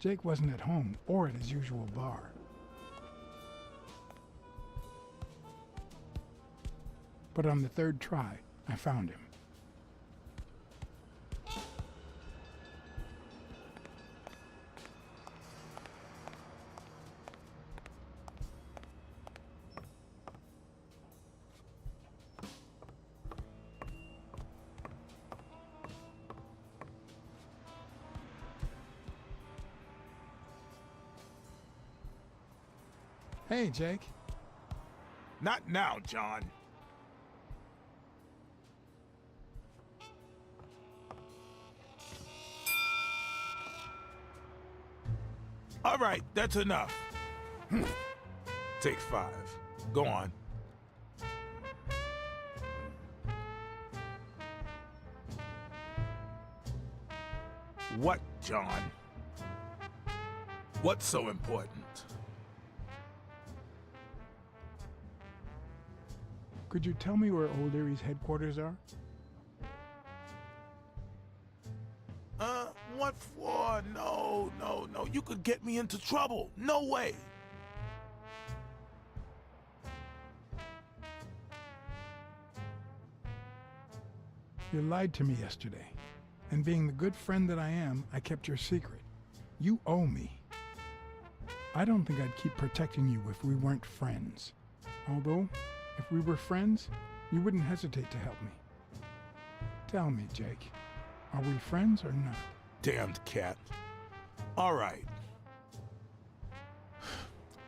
Jake wasn't at home or at his usual bar. But on the third try, I found him. Hey, Jake. Not now, John. All right, that's enough. Take 5. Go on. What, John? What's so important? Could you tell me where O'Leary's headquarters are? What for? No. You could get me into trouble. No way. You lied to me yesterday, and being the good friend that I am, I kept your secret. You owe me. I don't think I'd keep protecting you if we weren't friends. Although, if we were friends, you wouldn't hesitate to help me. Tell me, Jake, are we friends or not? Damned cat. All right.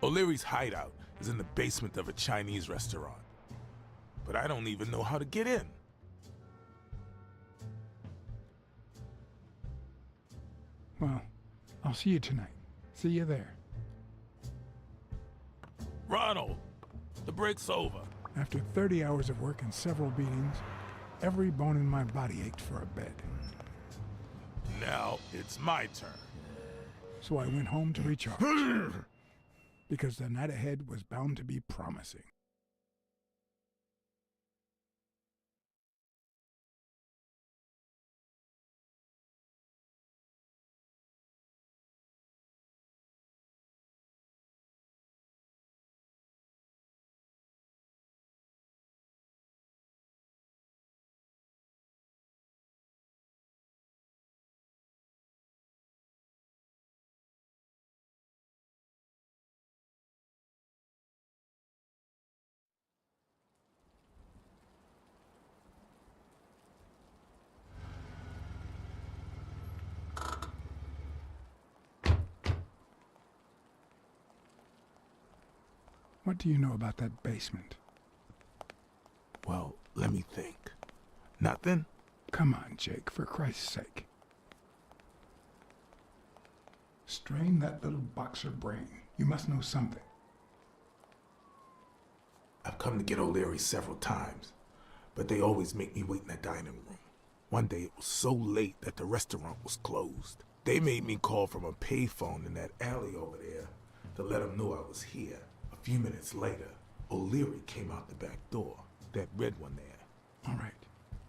O'Leary's hideout is in the basement of a Chinese restaurant. But I don't even know how to get in. Well, I'll see you tonight. See you there. Ronald, the break's over. After 30 hours of work and several beatings, every bone in my body ached for a bed. Now it's my turn. So I went home to recharge. Because the night ahead was bound to be promising. What do you know about that basement? Well, let me think. Nothing? Come on, Jake, for Christ's sake. Strain that little boxer brain. You must know something. I've come to get O'Leary several times, but they always make me wait in the dining room. One day it was so late that the restaurant was closed. They made me call from a payphone in that alley over there to let them know I was here. A few minutes later, O'Leary came out the back door, that red one there. All right.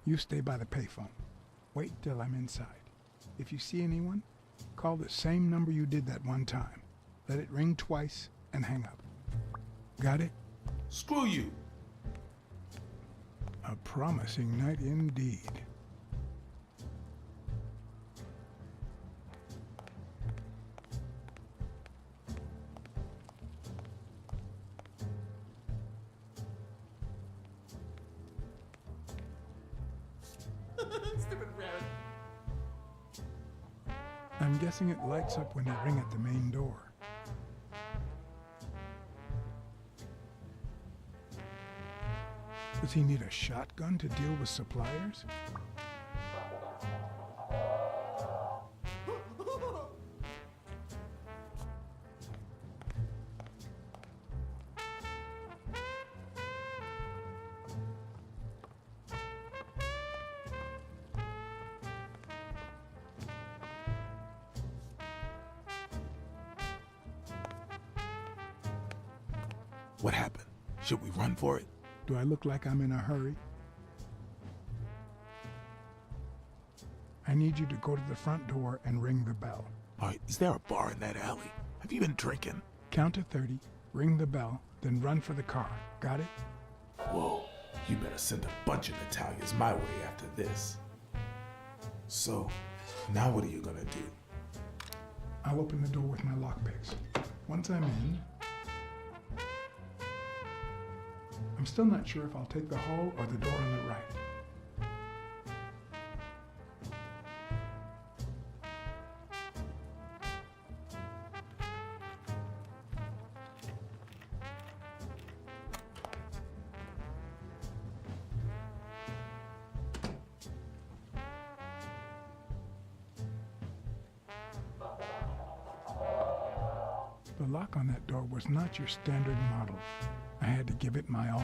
You stay by the payphone. Wait till I'm inside. If you see anyone, call the same number you did that one time. Let it ring twice and hang up. Got it? Screw you! A promising night indeed. Stupid rabbit. I'm guessing it lights up when you ring at the main door. Does he need a shotgun to deal with suppliers? What happened? Should we run for it? Do I look like I'm in a hurry? I need you to go to the front door and ring the bell. All right, is there a bar in that alley? Have you been drinking? Count to 30, ring the bell, then run for the car. Got it? Whoa, you better send a bunch of Italians my way after this. So, now what are you gonna do? I'll open the door with my lockpicks. Once I'm in, I'm still not sure if I'll take the hall or the door on the right. The lock on that door was not your standard model. I had to give it my all.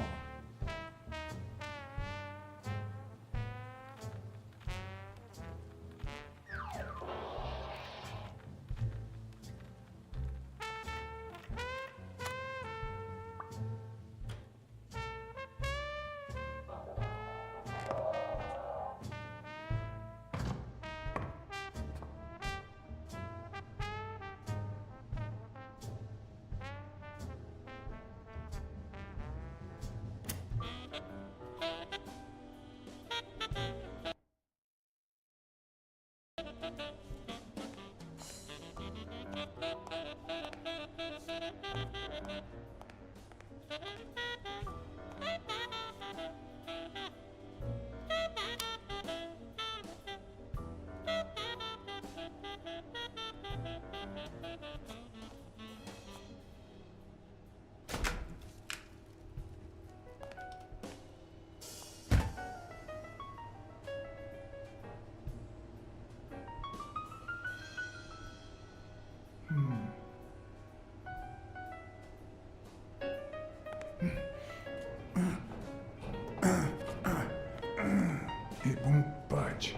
It won't budge.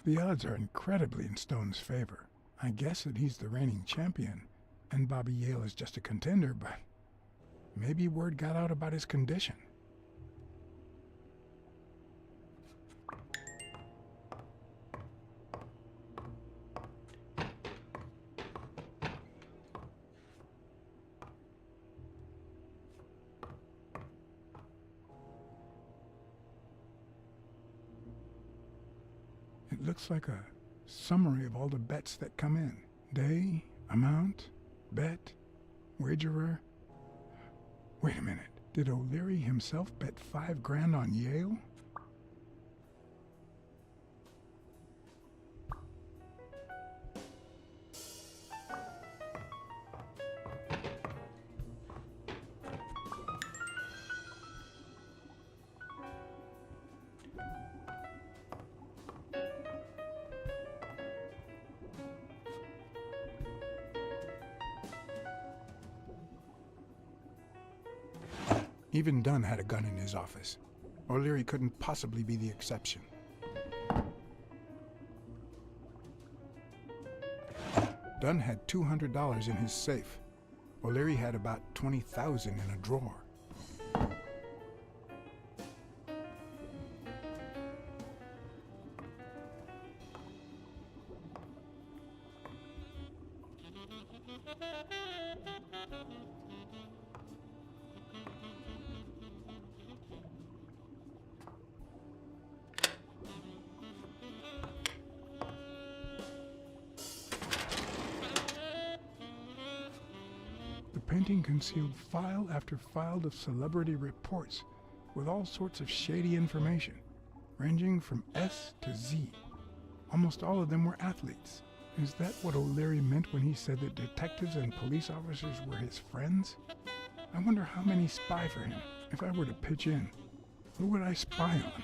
The odds are incredibly in Stone's favor. I guess that he's the reigning champion, and Bobby Yale is just a contender, but maybe word got out about his condition. It looks like a summary of all the bets that come in. Day, amount, bet, wagerer. Wait a minute. Did O'Leary himself bet $5,000 on Yale? Even Dunn had a gun in his office. O'Leary couldn't possibly be the exception. Dunn had $200 in his safe. O'Leary had about $20,000 in a drawer. The painting concealed file after file of celebrity reports with all sorts of shady information, ranging from S to Z. Almost all of them were athletes. Is that what O'Leary meant when he said that detectives and police officers were his friends? I wonder how many spy for him. If I were to pitch in, who would I spy on?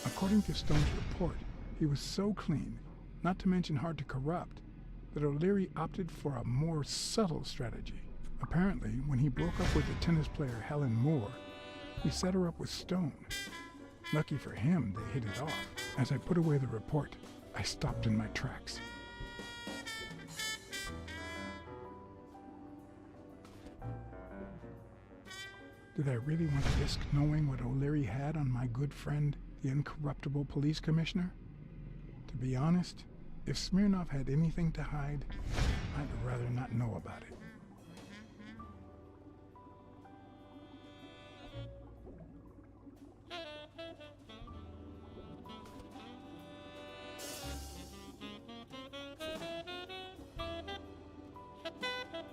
According to Stone's report, he was so clean, not to mention hard to corrupt, that O'Leary opted for a more subtle strategy. Apparently, when he broke up with the tennis player Helen Moore, he set her up with Stone. Lucky for him, they hit it off. As I put away the report, I stopped in my tracks. Did I really want to risk knowing what O'Leary had on my good friend, the incorruptible police commissioner? To be honest, if Smirnov had anything to hide, I'd rather not know about it.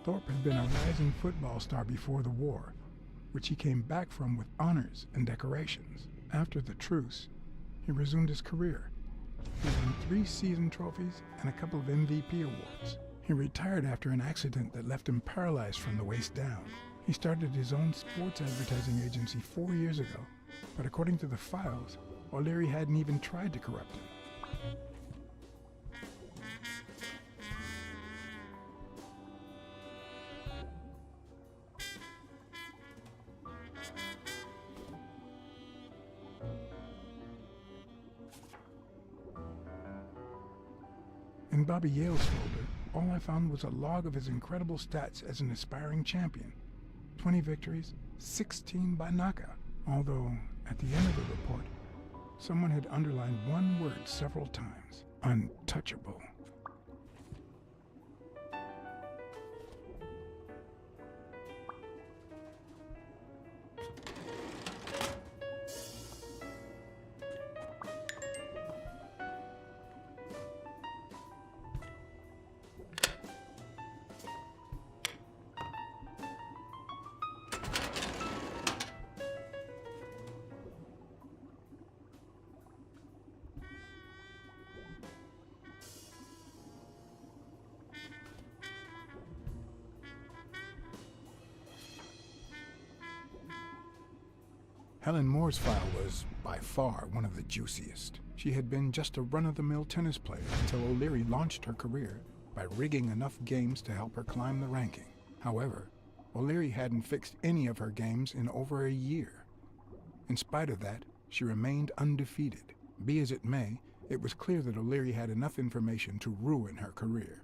Thorpe had been a rising football star before the war, which he came back from with honors and decorations. After the truce, he resumed his career. He won 3 season trophies and a couple of MVP awards. He retired after an accident that left him paralyzed from the waist down. He started his own sports advertising agency 4 years ago, but according to the files, O'Leary hadn't even tried to corrupt him. In Bobby Yale's folder, all I found was a log of his incredible stats as an aspiring champion. 20 victories, 16 by knockout. Although, at the end of the report, someone had underlined one word several times: untouchable. Helen Moore's file was, by far, one of the juiciest. She had been just a run-of-the-mill tennis player until O'Leary launched her career by rigging enough games to help her climb the ranking. However, O'Leary hadn't fixed any of her games in over a year. In spite of that, she remained undefeated. Be as it may, it was clear that O'Leary had enough information to ruin her career.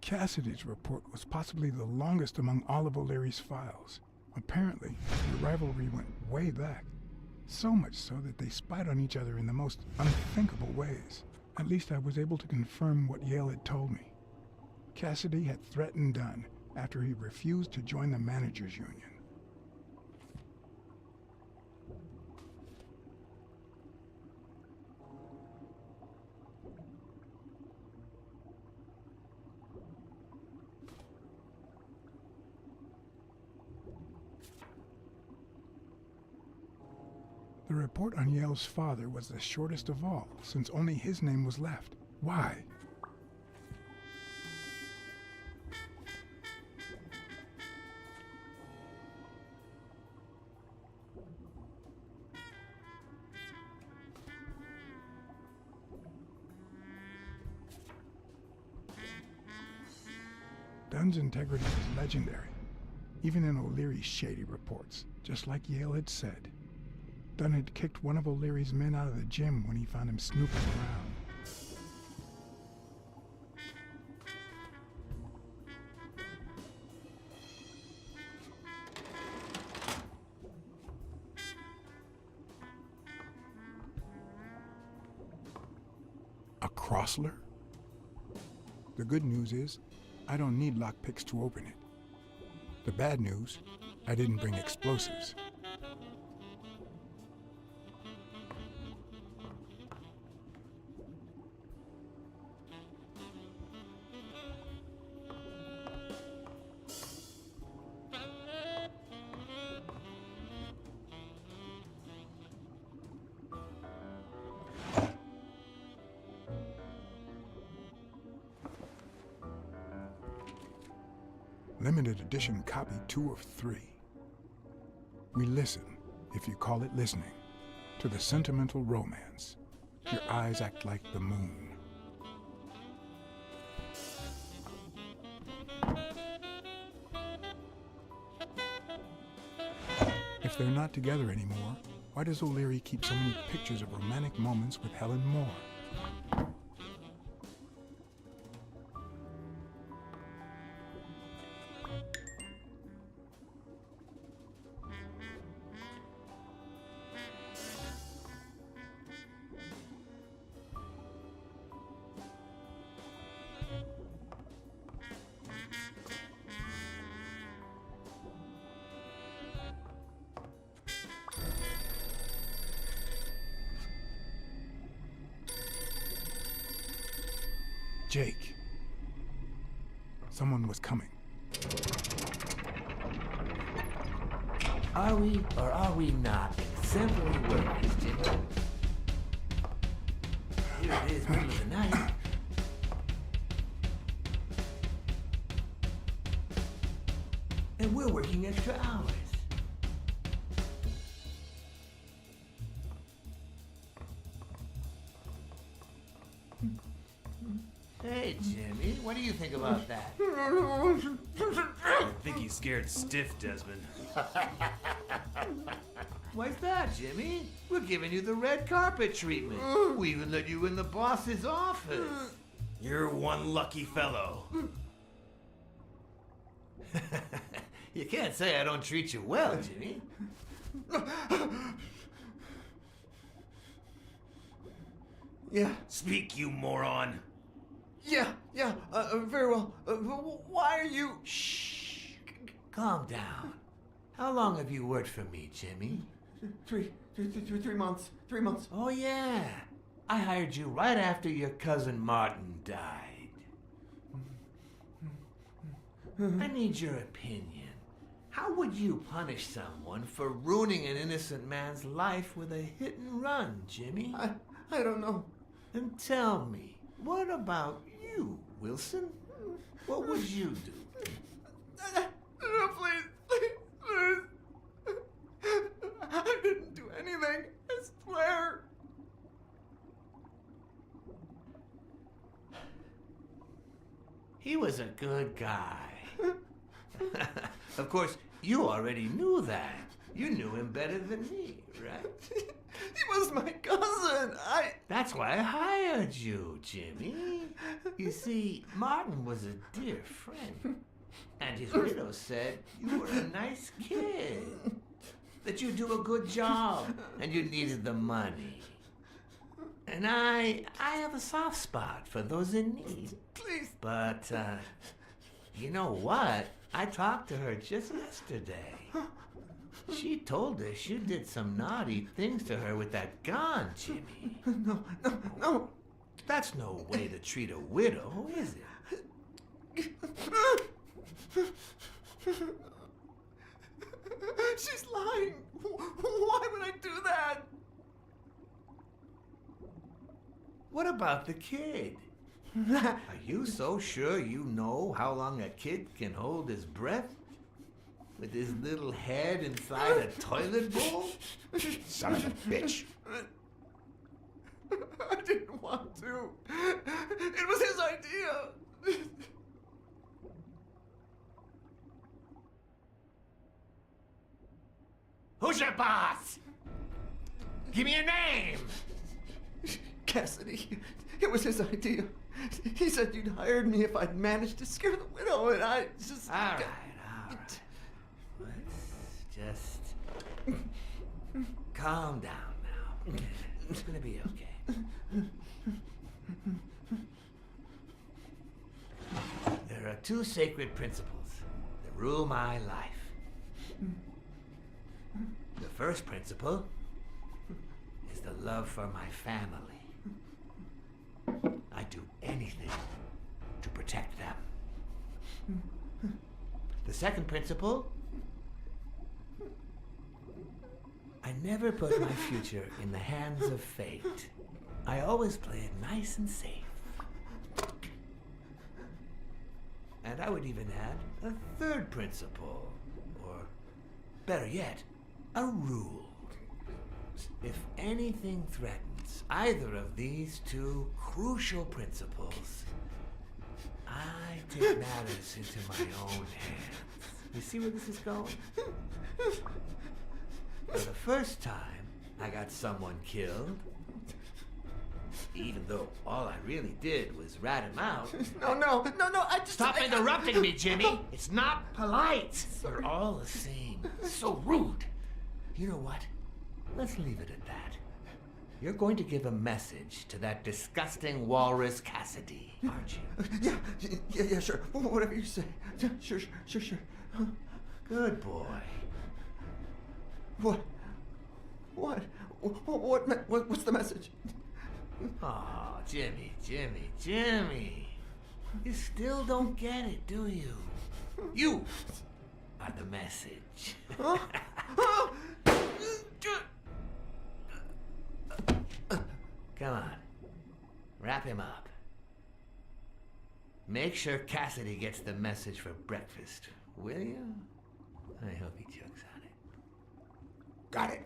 Cassidy's report was possibly the longest among all of O'Leary's files. Apparently, the rivalry went way back, so much so that they spied on each other in the most unthinkable ways. At least I was able to confirm what Yale had told me. Cassidy had threatened Dunn after he refused to join the managers' union. The report on Yale's father was the shortest of all, since only his name was left. Why? Dunn's integrity was legendary, even in O'Leary's shady reports, just like Yale had said. Dunn had kicked one of O'Leary's men out of the gym when he found him snooping around. A Crossler? The good news is, I don't need lockpicks to open it. The bad news, I didn't bring explosives. Limited edition copy 2 of 3. We listen, if you call it listening, to the sentimental romance. Your eyes act like the moon. If they're not together anymore, why does O'Leary keep so many pictures of romantic moments with Helen Moore? Jake. Someone was coming. Are we or are we not simply workers, Jimmy? Here it is, middle of the night. And we're working extra hours. Hey, Jimmy, what do you think about that? I think he's scared stiff, Desmond. Why's that, Jimmy? We're giving you the red carpet treatment. We even let you in the boss's office. You're one lucky fellow. You can't say I don't treat you well, Jimmy. Yeah, Speak, you moron. very well. Why are you... Shh. Calm down. How long have you worked for me, Jimmy? 3 months. 3 months. Oh, yeah. I hired you right after your cousin Martin died. I need your opinion. How would you punish someone for ruining an innocent man's life with a hit and run, Jimmy? I don't know. And tell me, what about you, Wilson? What would you do? No, please. I didn't do anything. I swear. He was a good guy. Of course, you already knew that. You knew him better than me, right? He was my cousin. That's why I hired you, Jimmy. You see, Martin was a dear friend. And his widow said you were a nice kid. That you do a good job and you needed the money. And I have a soft spot for those in need. Please. But, you know what? I talked to her just yesterday. She told us you did some naughty things to her with that gun, Jimmy. No. That's no way to treat a widow, is it? She's lying. Why would I do that? What about the kid? Are you so sure you know how long a kid can hold his breath? With his little head inside a toilet bowl? Son of a bitch. I didn't want to. It was his idea. Who's your boss? Give me a name. Cassidy. It was his idea. He said you'd hired me if I'd managed to scare the widow, and I just... All right. Let's just calm down now. It's gonna be okay. There are two sacred principles that rule my life. The first principle is the love for my family. I do anything to protect them. The second principle, I never put my future in the hands of fate. I always play it nice and safe. And I would even add a third principle, or better yet, a rule. If anything threatens either of these two crucial principles, I take matters into my own hands. You see where this is going? For the first time, I got someone killed. Even though all I really did was rat him out. No, I just... Stop interrupting me, Jimmy! It's not polite! We're all the same. So rude. You know what? Let's leave it at that. You're going to give a message to that disgusting walrus Cassidy, aren't you? Yeah, sure. Whatever you say. Yeah, sure. Good boy. What's the message? Oh, Jimmy. You still don't get it, do you? You are the message. Come on. Wrap him up. Make sure Cassidy gets the message for breakfast, will you? I hope he chokes on it. Got it.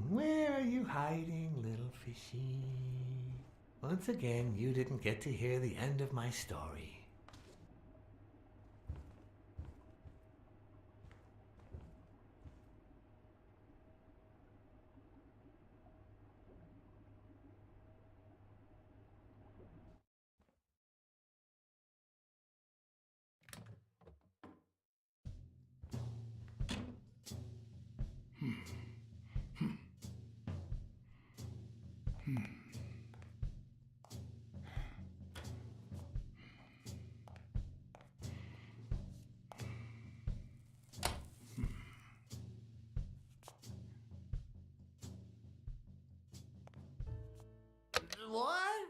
Where are you hiding, little fishy? Once again, you didn't get to hear the end of my story. What?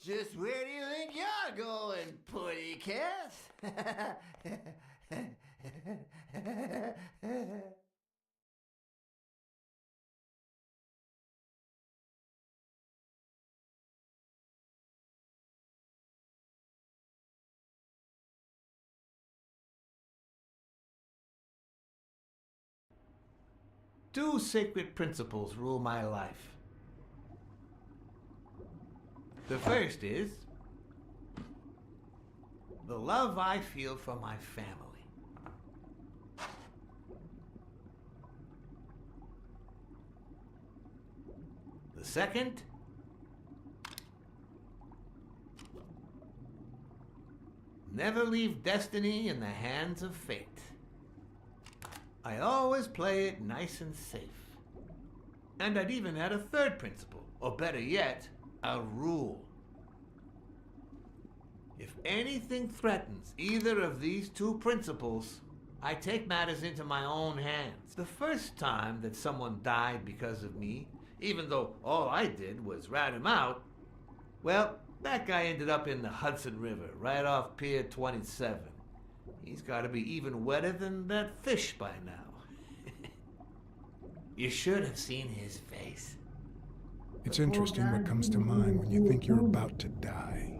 Just where do you think you're going, putty cat? Two sacred principles rule my life. The first is the love I feel for my family. The second, never leave destiny in the hands of fate. I always play it nice and safe. And I'd even add a third principle, or better yet, a rule. If anything threatens either of these two principles, I take matters into my own hands. The first time that someone died because of me, even though all I did was rat him out, well, that guy ended up in the Hudson River, right off Pier 27. He's got to be even wetter than that fish by now. You should have seen his face. It's interesting what comes to mind when you think you're about to die.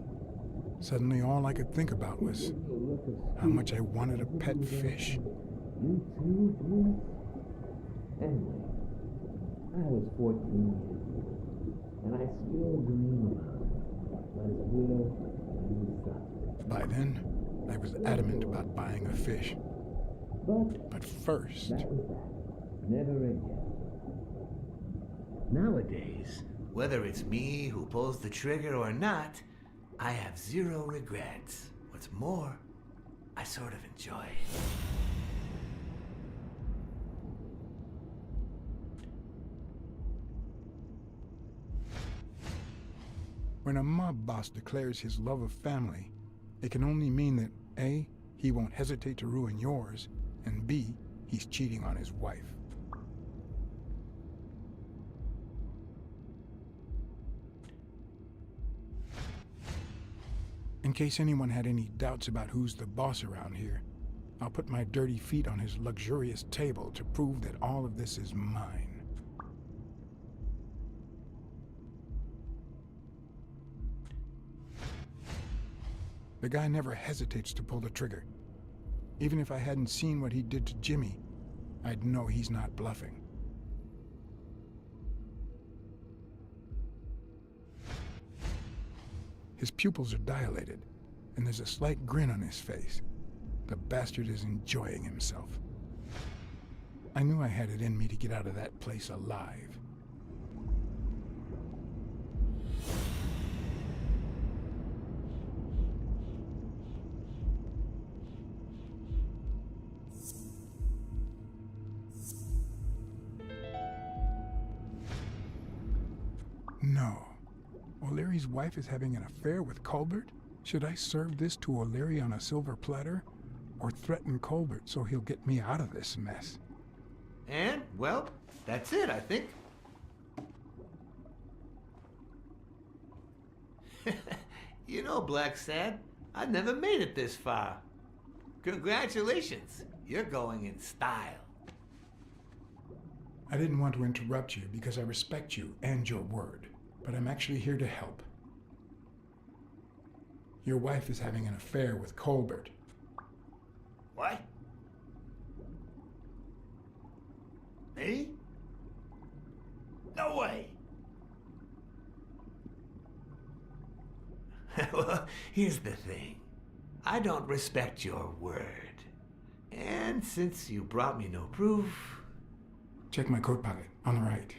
Suddenly all I could think about was how much I wanted a pet fish. Anyway, I was 14 years old, and I still dream about it. But as a widow, By then, I was adamant about buying a fish. But first, Never again. Nowadays, whether it's me who pulls the trigger or not, I have zero regrets. What's more, I sort of enjoy it. when a mob boss declares his love of family, it can only mean that A, he won't hesitate to ruin yours, and B, he's cheating on his wife. In case anyone had any doubts about who's the boss around here, I'll put my dirty feet on his luxurious table to prove that all of this is mine. The guy never hesitates to pull the trigger. Even if I hadn't seen what he did to Jimmy, I'd know he's not bluffing. His pupils are dilated, and there's a slight grin on his face. The bastard is enjoying himself. I knew I had it in me to get out of that place alive. No. O'Leary's wife is having an affair with Colbert? Should I serve this to O'Leary on a silver platter? Or threaten Colbert so he'll get me out of this mess? And, well, that's it, I think. You know, Blacksad, I've never made it this far. Congratulations, you're going in style. I didn't want to interrupt you because I respect you and your word, but I'm actually here to help. Your wife is having an affair with Colbert. What? Me? No way. Well, here's the thing. I don't respect your word. And since you brought me no proof... Check my coat pocket, on the right.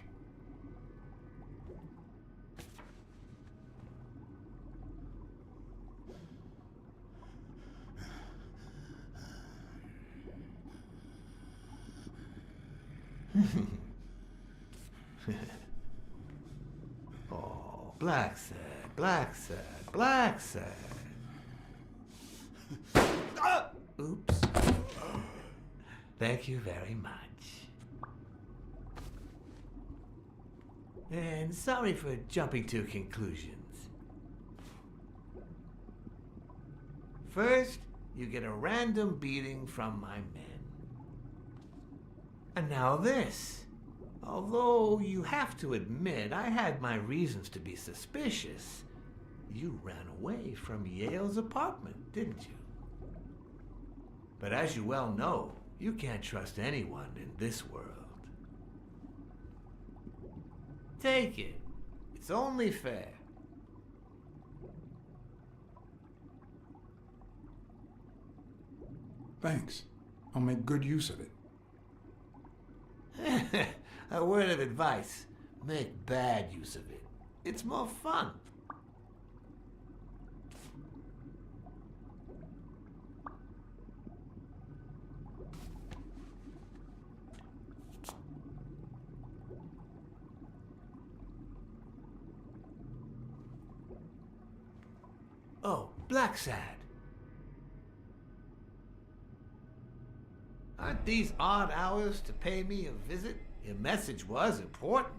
Oh, Blacksad, Blacksad, Blacksad. Oops. Thank you very much. And sorry for jumping to conclusions. First, you get a random beating from my men. And now this. Although you have to admit I had my reasons to be suspicious, you ran away from Yale's apartment, didn't you? But as you well know, you can't trust anyone in this world. Take it. It's only fair. Thanks. I'll make good use of it. A word of advice. Make bad use of it. It's more fun. Oh, Blacksad. Aren't these odd hours to pay me a visit? Your message was important,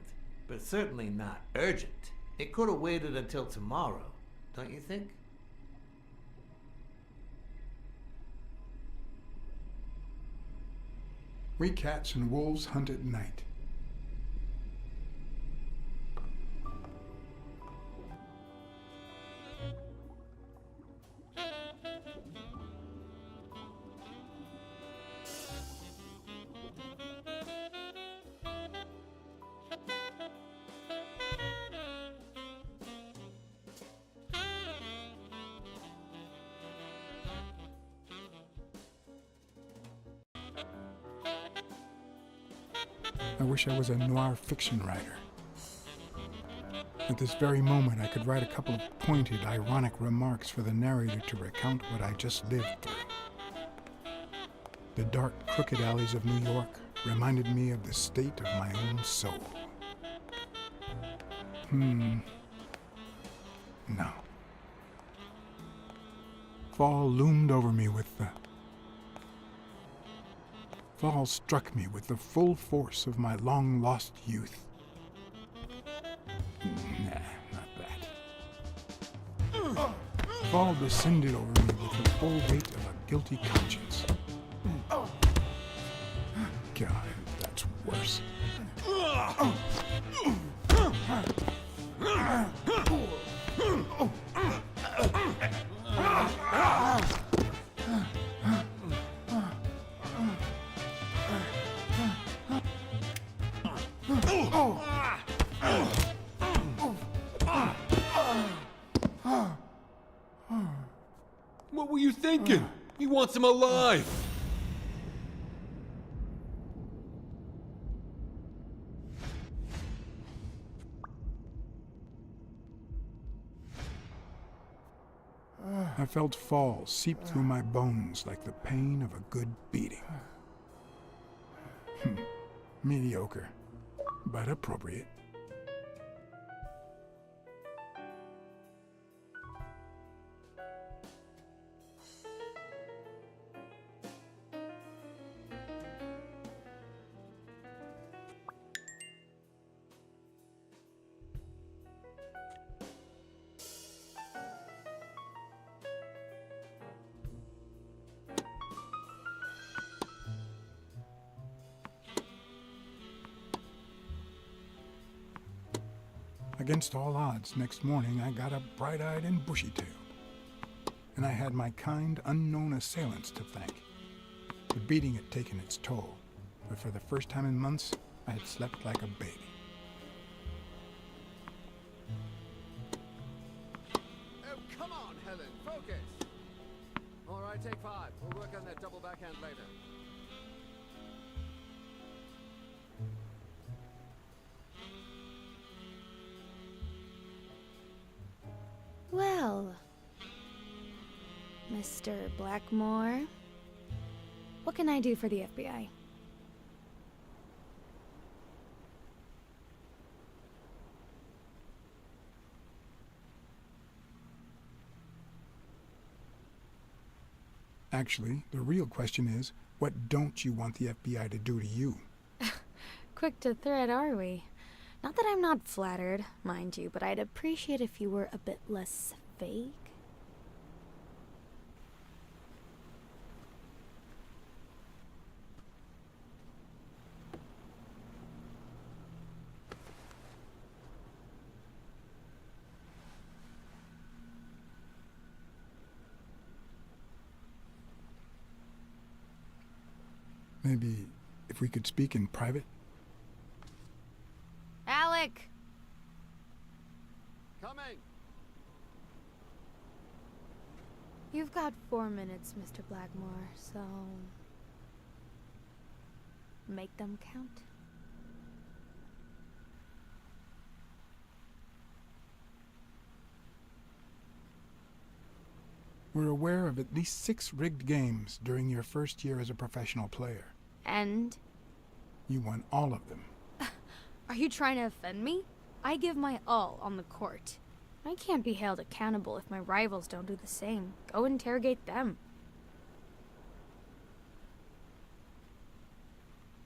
but certainly not urgent. It could have waited until tomorrow, don't you think? We cats and wolves hunt at night. I wish I was a noir fiction writer. At this very moment, I could write a couple of pointed, ironic remarks for the narrator to recount what I just lived through. The dark, crooked alleys of New York reminded me of the state of my own soul. No. Fall loomed over me Fall struck me with the full force of my long-lost youth. Nah, not that. Fall descended over me with the full weight of a guilty conscience. God, that's worse. What were you thinking? He wants him alive! I felt fall seep through my bones like the pain of a good beating. Mediocre, but appropriate. Against all odds, next morning I got up bright-eyed and bushy-tailed. And I had my kind, unknown assailants to thank. The beating had taken its toll, but for the first time in months, I had slept like a baby. Oh, come on, Helen, focus! All right, take 5. We'll work on that double backhand later. Well, Mr. Blackmore, what can I do for the FBI? Actually, the real question is, what don't you want the FBI to do to you? Quick to thread, are we? Not that I'm not flattered, mind you, but I'd appreciate if you were a bit less fake. Maybe if we could speak in private? Alec! Coming! You've got 4 minutes, Mr. Blackmore, so... make them count. We're aware of at least 6 rigged games during your first year as a professional player. And? You won all of them. Are you trying to offend me? I give my all on the court. I can't be held accountable if my rivals don't do the same. Go interrogate them.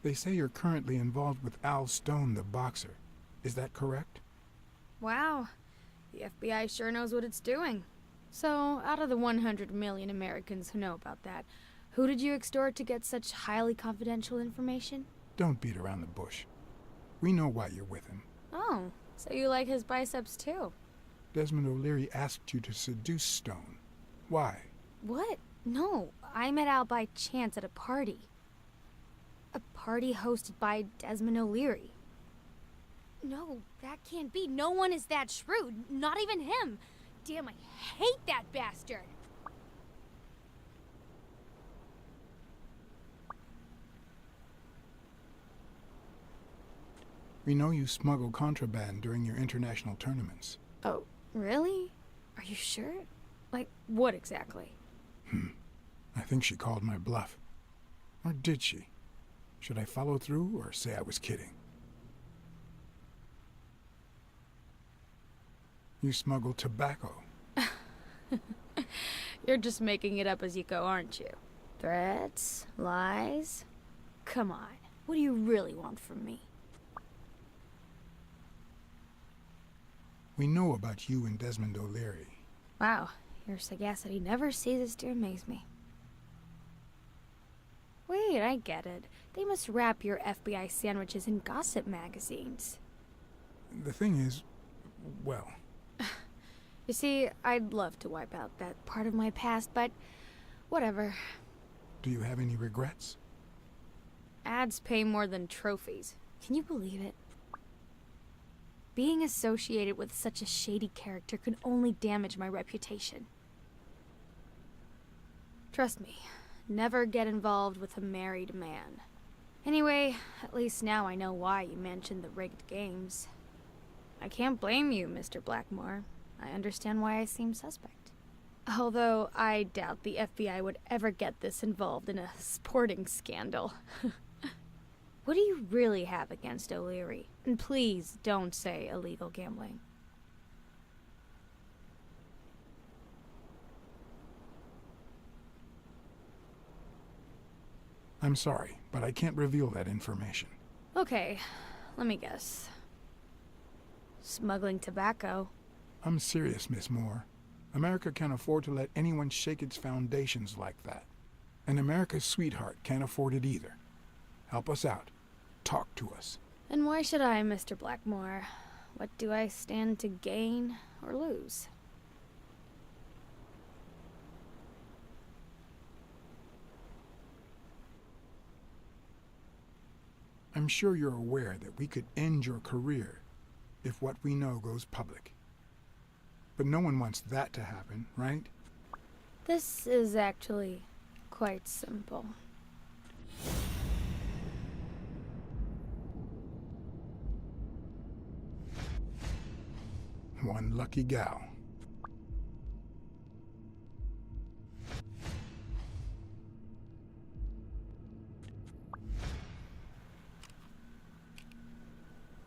They say you're currently involved with Al Stone, the boxer. Is that correct? Wow. The FBI sure knows what it's doing. So, out of the 100 million Americans who know about that, who did you extort to get such highly confidential information? Don't beat around the bush. We know why you're with him. Oh, so you like his biceps too? Desmond O'Leary asked you to seduce Stone. Why? What? No, I met Al by chance at a party. A party hosted by Desmond O'Leary. No, that can't be. No one is that shrewd. Not even him. Damn, I hate that bastard. We know you smuggle contraband during your international tournaments. Oh, really? Are you sure? Like, what exactly? I think she called my bluff. Or did she? Should I follow through or say I was kidding? You smuggle tobacco. You're just making it up as you go, aren't you? Threats? Lies? Come on. What do you really want from me? We know about you and Desmond O'Leary. Wow, your sagacity never ceases to amaze me. Wait, I get it. They must wrap your FBI sandwiches in gossip magazines. The thing is, well, You see, I'd love to wipe out that part of my past, but whatever. do you have any regrets? Ads pay more than trophies. Can you believe it? Being associated with such a shady character could only damage my reputation. Trust me, never get involved with a married man. Anyway, at least now I know why you mentioned the rigged games. I can't blame you, Mr. Blackmore. I understand why I seem suspect. Although I doubt the FBI would ever get this involved in a sporting scandal. What do you really have against O'Leary? And please don't say illegal gambling. I'm sorry, but I can't reveal that information. Okay, let me guess. Smuggling tobacco. I'm serious, Miss Moore. America can't afford to let anyone shake its foundations like that. And America's sweetheart can't afford it either. Help us out. Talk to us. And why should I, Mr. Blackmore? What do I stand to gain or lose? I'm sure you're aware that we could end your career if what we know goes public. But no one wants that to happen, right? This is actually quite simple. One lucky gal.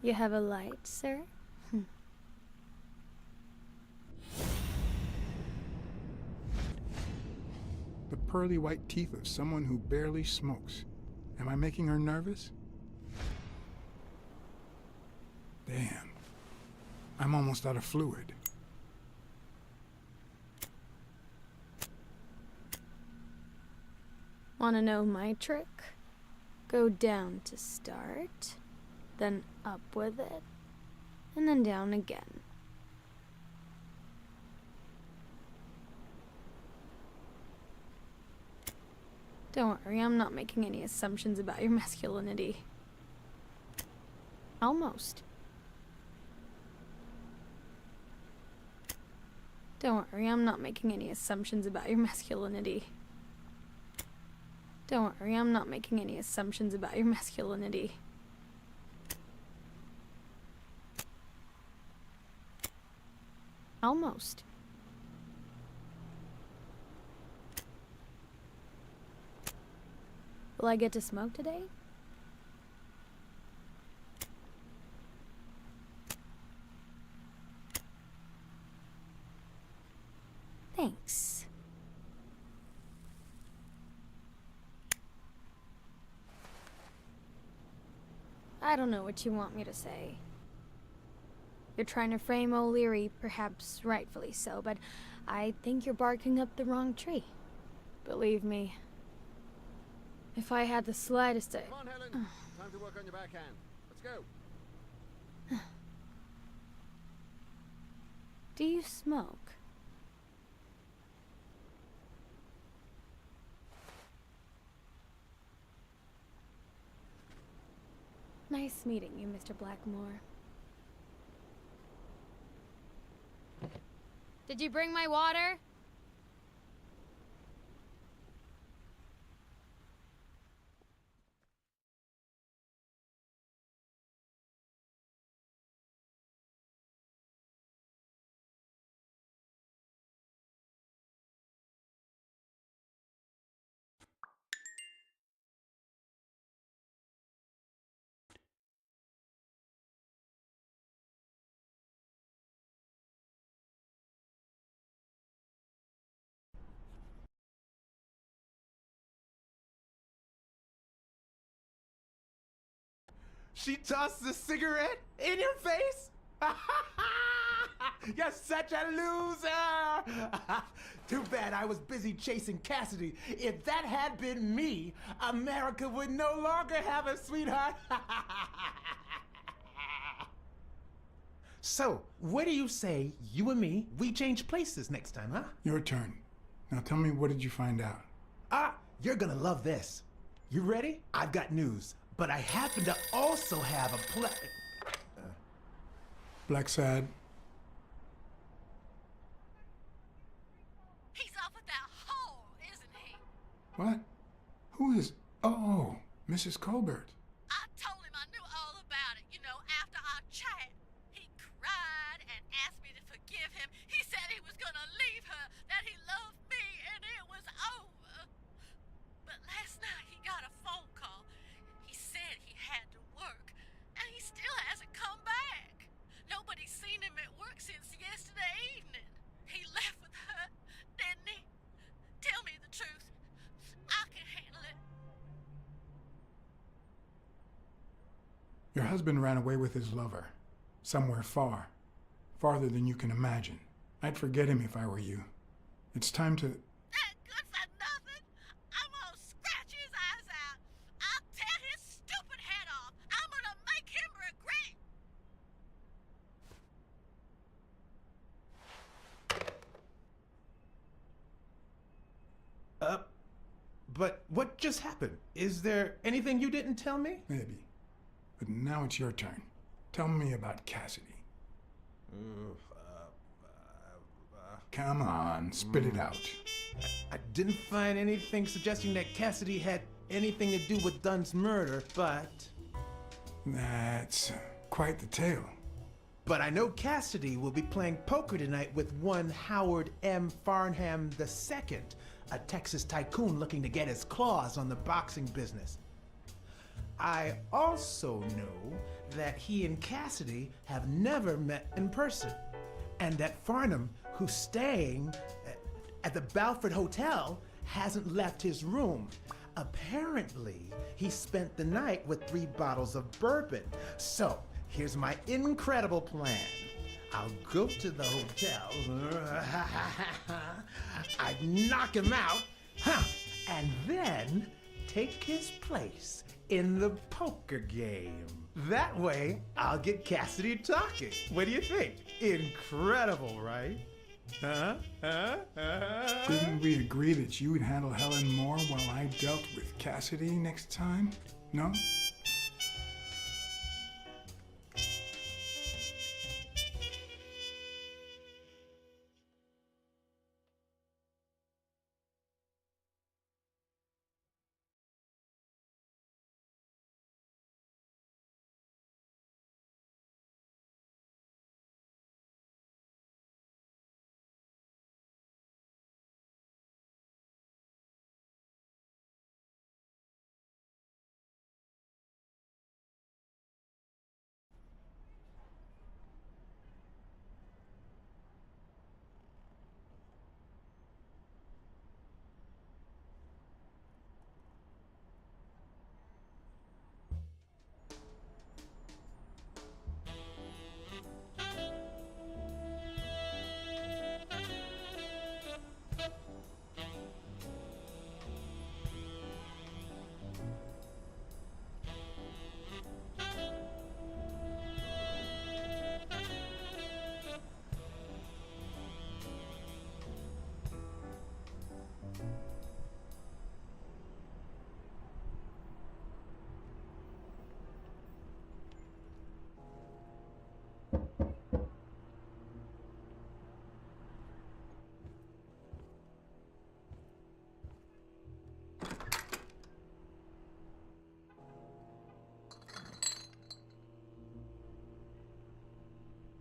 You have a light, sir? The pearly white teeth of someone who barely smokes. Am I making her nervous? Damn. I'm almost out of fluid. Wanna know my trick? Go down to start, then up with it, and then down again. Don't worry, I'm not making any assumptions about your masculinity. Almost. Don't worry, I'm not making any assumptions about your masculinity. Don't worry, I'm not making any assumptions about your masculinity. Almost. Will I get to smoke today? Thanks. I don't know what you want me to say. You're trying to frame O'Leary, perhaps rightfully so, but I think you're barking up the wrong tree. Believe me, if I had the slightest... Come on, Helen. Time to work on your backhand. Let's go. Do you smoke? Nice meeting you, Mr. Blackmore. Did you bring my water? She tossed a cigarette in your face? You're such a loser! Too bad I was busy chasing Cassidy. If that had been me, America would no longer have a sweetheart. So, what do you say, you and me, we change places next time, huh? Your turn. Now tell me, what did you find out? You're gonna love this. You ready? I've got news, but I happen to also have a Blacksad, He's off with that whore, isn't he? what? Who is... Oh, Mrs. Colbert. I told him I knew all about it, after our chat. He cried and asked me to forgive him. He said he was gonna leave her, that he loved me, and it was over. But last night he got a phone call. He said he had to work, and he still hasn't come back. Nobody's seen him at work since yesterday evening. He left with her, didn't he? Tell me the truth. I can handle it. Your husband ran away with his lover. Somewhere far. Farther than you can imagine. I'd forget him if I were you. It's time to... That good for nothing. I'm gonna scratch his eyes out. I'll tear his stupid head off. I'm gonna make him regret. But what just happened? Is there anything you didn't tell me? Maybe. But now it's your turn. Tell me about Cassidy. Come on, spit it out. I didn't find anything suggesting that Cassidy had anything to do with Dunn's murder, but... That's quite the tale. But I know Cassidy will be playing poker tonight with one Howard M. Farnham II, a Texas tycoon looking to get his claws on the boxing business. I also know that he and Cassidy have never met in person, and that Farnham, who's staying at the Balford Hotel, hasn't left his room. Apparently, he spent the night with 3 bottles of bourbon. So, here's my incredible plan. I'll go to the hotel, I'd knock him out, and then take his place in the poker game. That way, I'll get Cassidy talking. What do you think? Incredible, right? Didn't we agree that you would handle Helen Moore while I dealt with Cassidy next time? No?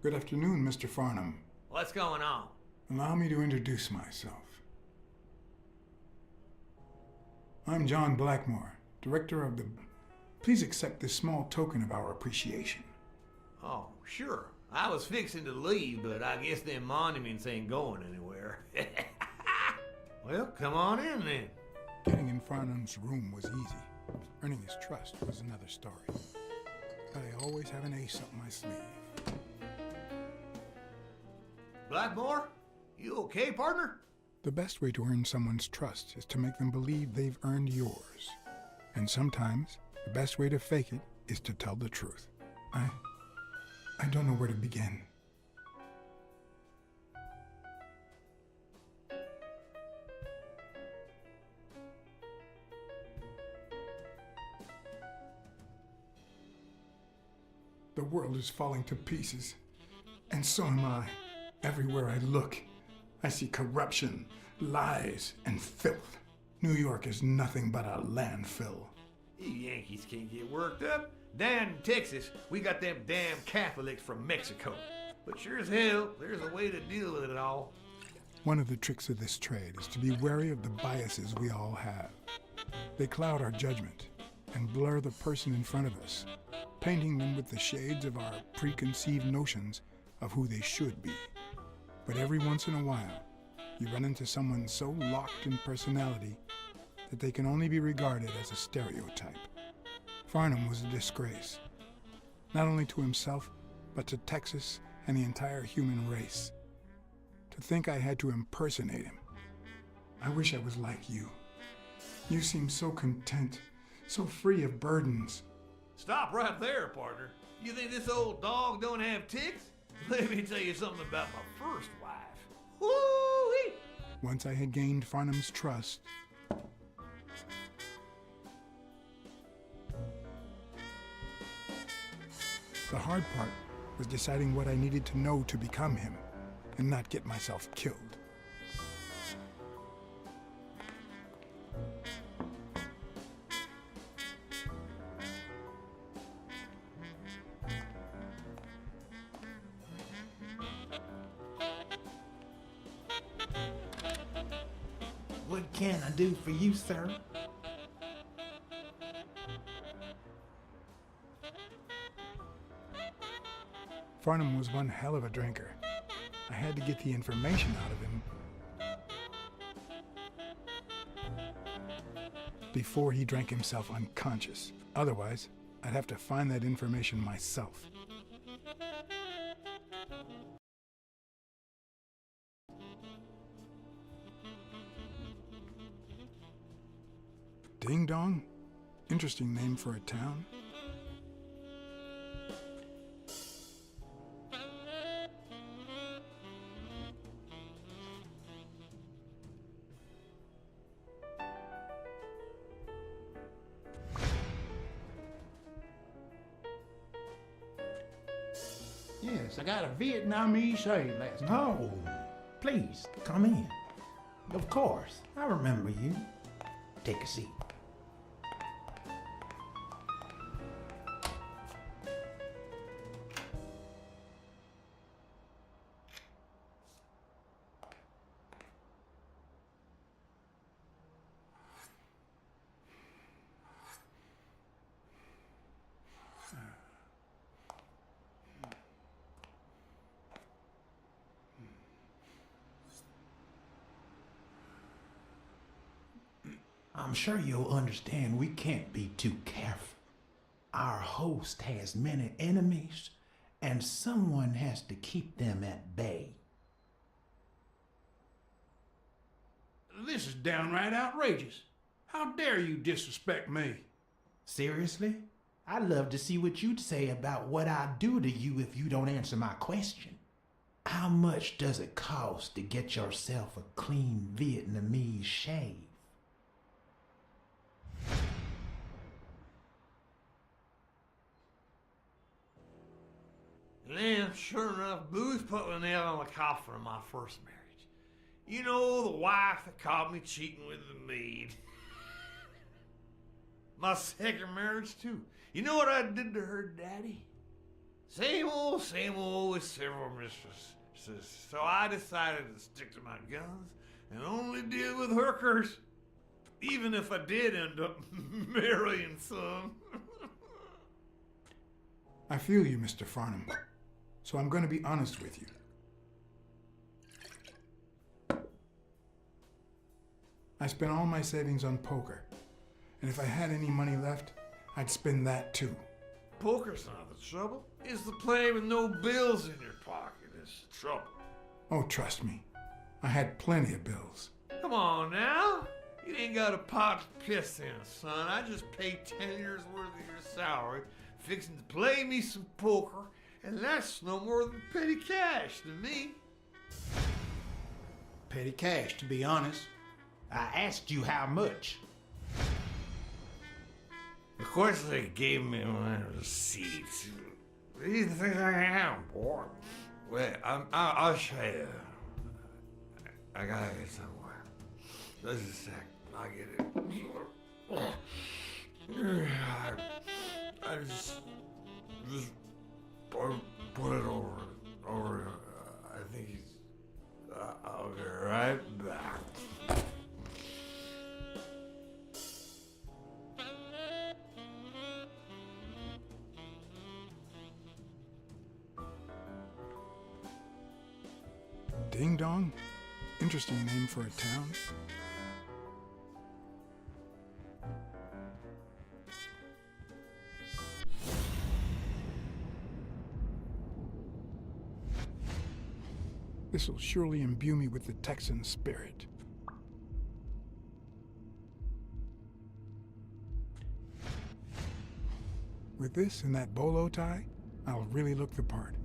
Good afternoon, Mr. Farnham. What's going on? Allow me to introduce myself. I'm John Blackmore, director of the... Please accept this small token of our appreciation. Oh, sure. I was fixing to leave, but I guess them monuments ain't going anywhere. Well, come on in then. Getting in Farnham's room was easy. Earning his trust was another story. but I always have an ace up my sleeve. Blackmore, you okay, partner? The best way to earn someone's trust is to make them believe they've earned yours. And sometimes, the best way to fake it is to tell the truth. I don't know where to begin. The world is falling to pieces, and so am I. Everywhere I look, I see corruption, lies, and filth. New York is nothing but a landfill. You Yankees can't get worked up. Down in Texas, we got them damn Catholics from Mexico. But sure as hell, there's a way to deal with it all. One of the tricks of this trade is to be wary of the biases we all have. They cloud our judgment and blur the person in front of us, painting them with the shades of our preconceived notions of who they should be. But every once in a while, you run into someone so locked in personality that they can only be regarded as a stereotype. Farnham was a disgrace, not only to himself, but to Texas and the entire human race. To think I had to impersonate him. I wish I was like you. You seem so content, so free of burdens. Stop right there, partner. You think this old dog don't have ticks? Let me tell you something about my first wife. Woo-wee! Once I had gained Farnham's trust, the hard part was deciding what I needed to know to become him and not get myself killed. What can I do for you, sir? Farnham was one hell of a drinker. I had to get the information out of him before he drank himself unconscious. Otherwise, I'd have to find that information myself. Ding Dong? Interesting name for a town. Yes, I got a Vietnamese shave last night. No, please, come in. Of course, I remember you. Take a seat. I'm sure you'll understand we can't be too careful. Our host has many enemies, and someone has to keep them at bay. This is downright outrageous. How dare you disrespect me? Seriously? I'd love to see what you'd say about what I'd do to you if you don't answer my question. How much does it cost to get yourself a clean Vietnamese shave? Then, sure enough, booze put the nail on the coffin of my first marriage. You know, the wife that caught me cheating with the maid. My second marriage, too. You know what I did to her daddy? Same old with several mistresses. So I decided to stick to my guns and only deal with hookers. Even if I did end up marrying some. I feel you, Mr. Farnham. So I'm going to be honest with you. I spent all my savings on poker, and if I had any money left, I'd spend that too. poker's not the trouble. It's the playing with no bills in your pocket is the trouble. Oh, trust me. I had plenty of bills. Come on now. You ain't got a pot to piss in, son. I just paid 10 years worth of your salary, fixing to play me some poker, and that's no more than petty cash to me. Petty cash, to be honest. I asked you how much. Of course they gave me my receipts. These things I am, boy. Wait, I'll show you. I gotta get somewhere. Just a sec. I'll get it. I just put it over. I think he's. I'll be right back. Ding Dong? Interesting name for a town. This'll surely imbue me with the Texan spirit. With this and that bolo tie, I'll really look the part.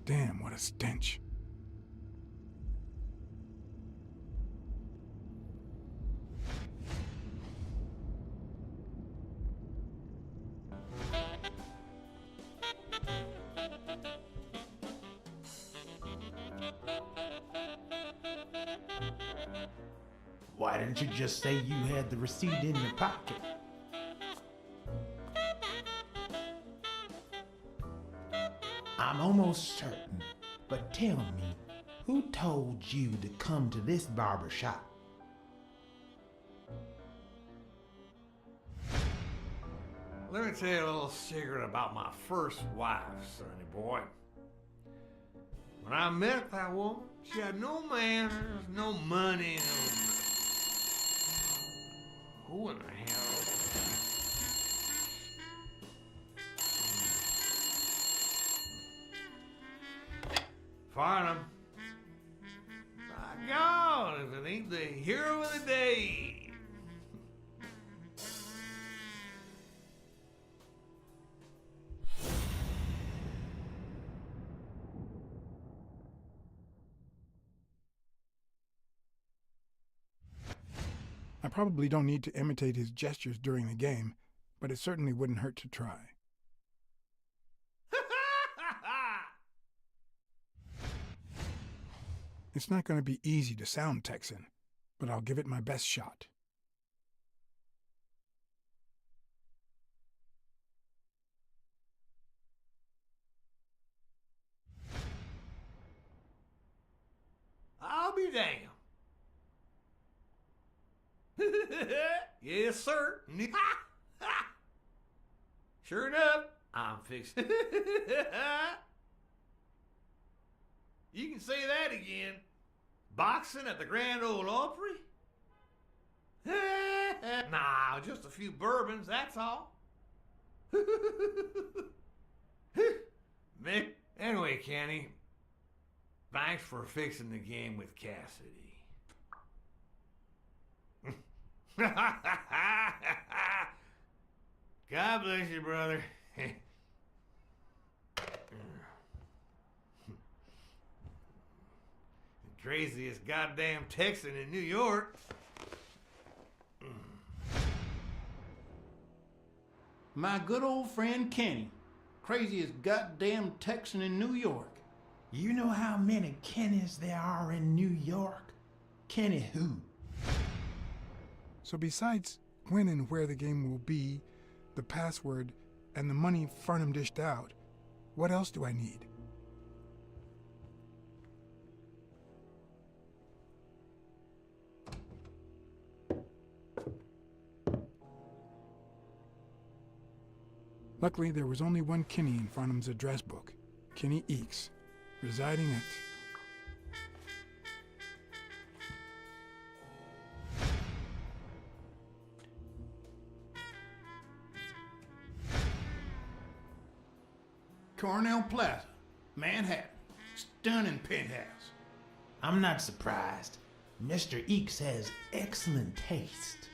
Damn, what a stench. Why didn't you just say you had the receipt in your pocket? I'm almost certain, but tell me, who told you to come to this barber shop? Let me tell you a little secret about my first wife, sonny boy. When I met that woman, she had no manners, no money, no... Who in the hell? Farnham. My God, if it ain't the hero of the day. I probably don't need to imitate his gestures during the game, but it certainly wouldn't hurt to try. It's not going to be easy to sound Texan, but I'll give it my best shot. I'll be damned. Yes, sir. Sure enough, I'm fixing. You can say that again. Boxing at the Grand Ole Opry? Nah, just a few bourbons, that's all. Anyway, Kenny, thanks for fixing the game with Cassidy. God bless you, brother. Craziest goddamn Texan in New York. My good old friend Kenny, craziest goddamn Texan in New York. You know how many Kennys there are in New York? Kenny who? So besides when and where the game will be, the password, and the money Farnham dished out, what else do I need? Luckily, there was only one Kinney in Farnham's address book, Kinney Eakes, residing at... Cornell Plaza, Manhattan. Stunning penthouse. I'm not surprised. Mr. Eeks has excellent taste.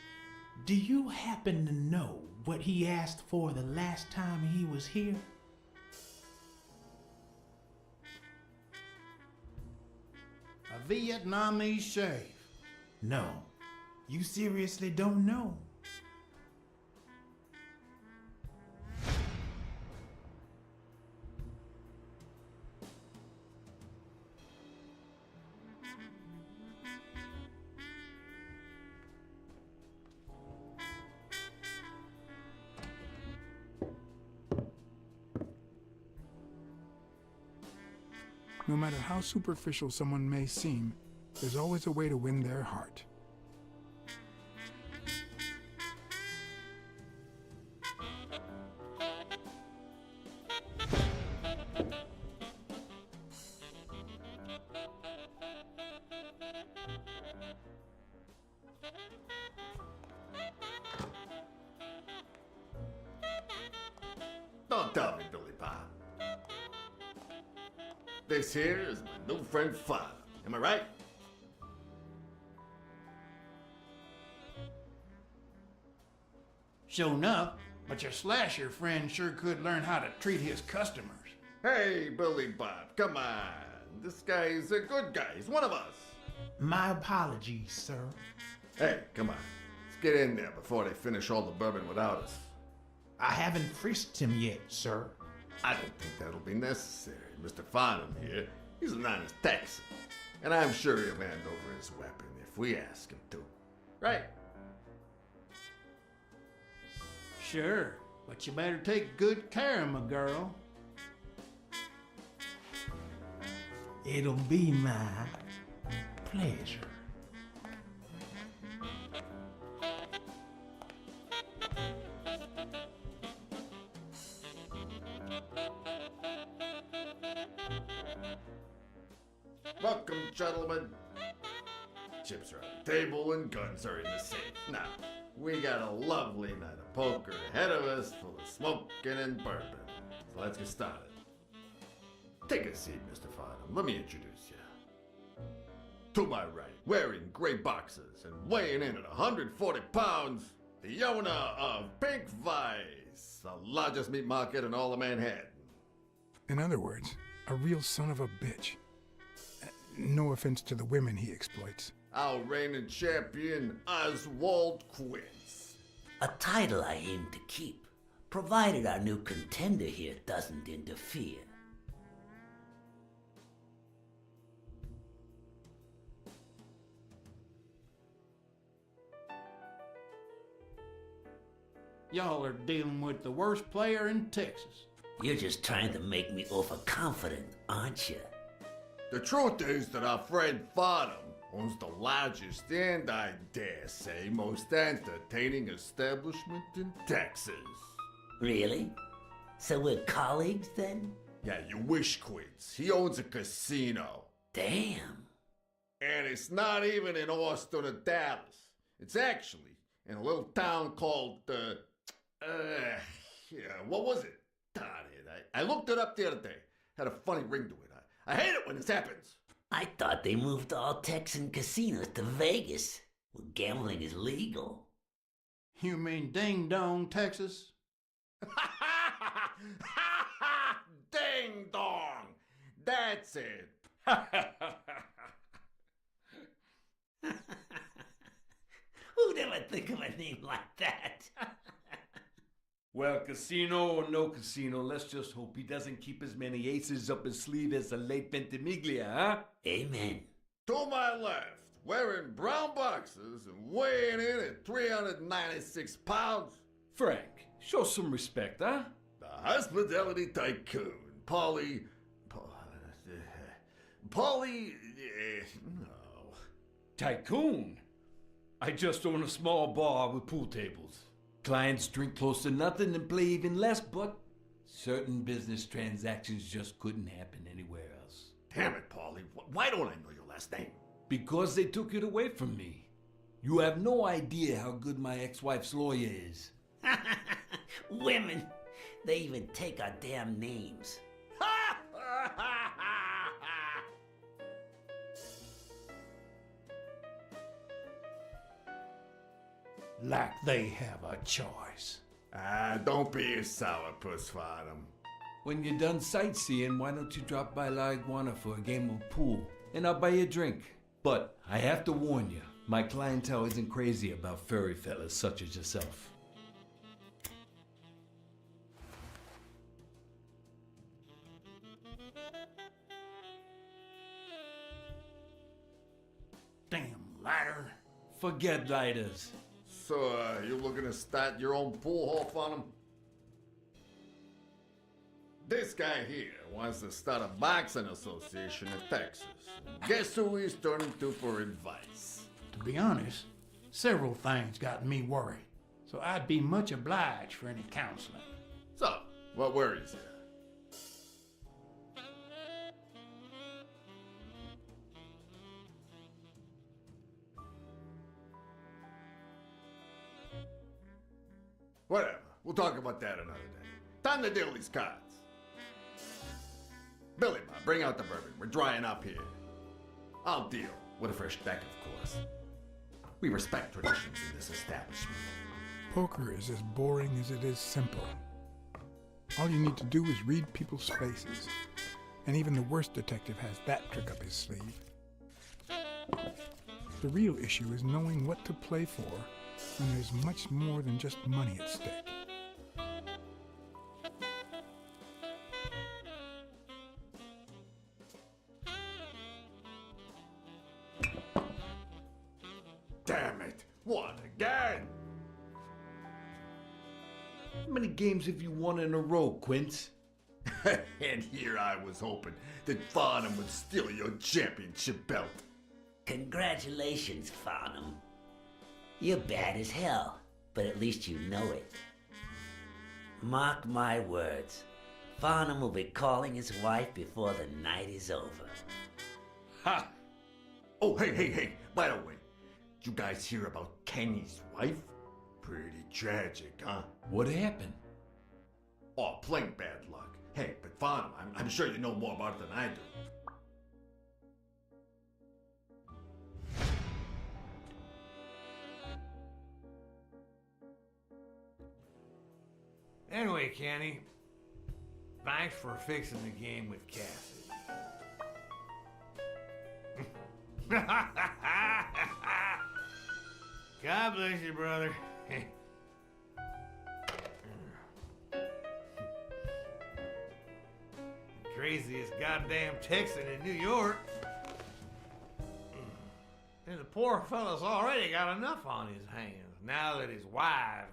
Do you happen to know what he asked for the last time he was here? A Vietnamese shave. No. You seriously don't know? No matter how superficial someone may seem, there's always a way to win their heart. Don't tell me, Billy Bob. This here is my new friend Father. Am I right? Sure enough, but your slasher friend sure could learn how to treat his customers. Hey, Billy Bob, come on. This guy is a good guy. He's one of us. My apologies, sir. Hey, come on. Let's get in there before they finish all the bourbon without us. I haven't frisked him yet, sir. I don't think that'll be necessary. Mr. Farnham here, he's an honest Texan. And I'm sure he'll hand over his weapon if we ask him to. Right? Sure, but you better take good care of my girl. It'll be my pleasure. Welcome, gentlemen. Chips are on the table and guns are in the safe. Now, we got a lovely night of poker ahead of us full of smoking and bourbon. So let's get started. Take a seat, Mr. Farnham. Let me introduce you. To my right, wearing gray boxers and weighing in at 140 pounds, the owner of Pink Vice, the largest meat market in all of Manhattan. In other words, a real son of a bitch. No offense to the women he exploits. Our reigning champion, Oswald Quince. A title I aim to keep, provided our new contender here doesn't interfere. Y'all are dealing with the worst player in Texas. You're just trying to make me overconfident, aren't you? The truth is that our friend Farnham owns the largest and, I dare say, most entertaining establishment in Texas. Really? So we're colleagues then? Yeah, you wish, Quince. He owns a casino. Damn. And it's not even in Austin or Dallas. It's actually in a little town called, what was it? Darn it. I looked it up the other day. Had a funny ring to it. I hate it when this happens. I thought they moved all Texan casinos to Vegas, where gambling is legal. You mean Ding Dong, Texas? Ding dong! That's it. Who'd ever think of a name like that? Well, casino or no casino, let's just hope he doesn't keep as many aces up his sleeve as the late Ventimiglia, huh? Amen. To my left, wearing brown boxers and weighing in at 396 pounds. Frank, show some respect, huh? The hospitality tycoon, Polly, no. Tycoon? I just own a small bar with pool tables. Clients drink close to nothing and play even less, but certain business transactions just couldn't happen anywhere else. Damn it, Paulie. Why don't I know your last name? Because they took it away from me. You have no idea how good my ex-wife's lawyer is. Women, they even take our damn names. Like they have a choice. Ah, don't be a sourpuss, Farnham. When you're done sightseeing, why don't you drop by La Iguana for a game of pool, and I'll buy you a drink. But I have to warn you, my clientele isn't crazy about furry fellas such as yourself. Damn lighter. Forget lighters. So, you looking to start your own pool hall, Farnham? This guy here wants to start a boxing association in Texas. Guess who he's turning to for advice? To be honest, several things got me worried. So I'd be much obliged for any counseling. So, what worries you? Whatever. We'll talk about that another day. Time to deal these cards. Billy Bob, bring out the bourbon. We're drying up here. I'll deal with a fresh deck, of course. We respect traditions in this establishment. Poker is as boring as it is simple. All you need to do is read people's faces. And even the worst detective has that trick up his sleeve. The real issue is knowing what to play for when there's much more than just money at stake. Damn it! What again? How many games have you won in a row, Quince? And here I was hoping that Farnham would steal your championship belt. Congratulations, Farnham. You're bad as hell, but at least you know it. Mark my words, Farnham will be calling his wife before the night is over. Ha! Oh, hey, by the way, did you guys hear about Kenny's wife? Pretty tragic, huh? What happened? Oh, plain bad luck. Hey, but Farnham, I'm sure you know more about it than I do. Anyway, Kenny, thanks for fixing the game with Cassidy. God bless you, brother. Craziest goddamn Texan in New York. And the poor fella's already got enough on his hands now that his wife.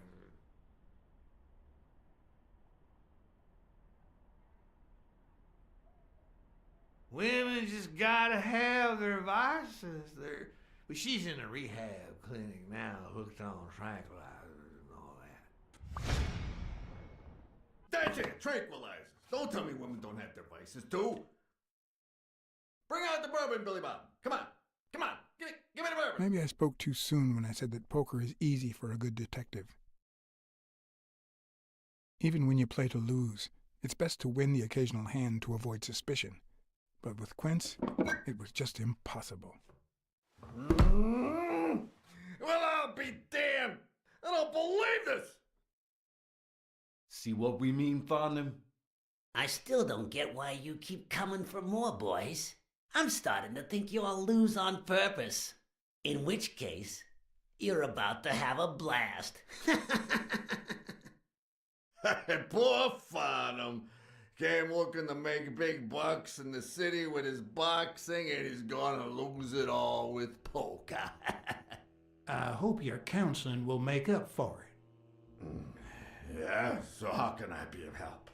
Women just gotta have their vices. But she's in a rehab clinic now, hooked on tranquilizers and all that. That's it, tranquilizers. Don't tell me women don't have their vices, too. Bring out the bourbon, Billy Bob. Come on, give me the bourbon. Maybe I spoke too soon when I said that poker is easy for a good detective. Even when you play to lose, it's best to win the occasional hand to avoid suspicion. But with Quince, it was just impossible. Well, I'll be damned. I don't believe this. See what we mean, Farnham? I still don't get why you keep coming for more, boys. I'm starting to think you all lose on purpose. In which case, you're about to have a blast. Poor Farnham. Came looking to make big bucks in the city with his boxing, and he's gonna lose it all with poker. I hope your counseling will make up for it. Yeah, so how can I be of help?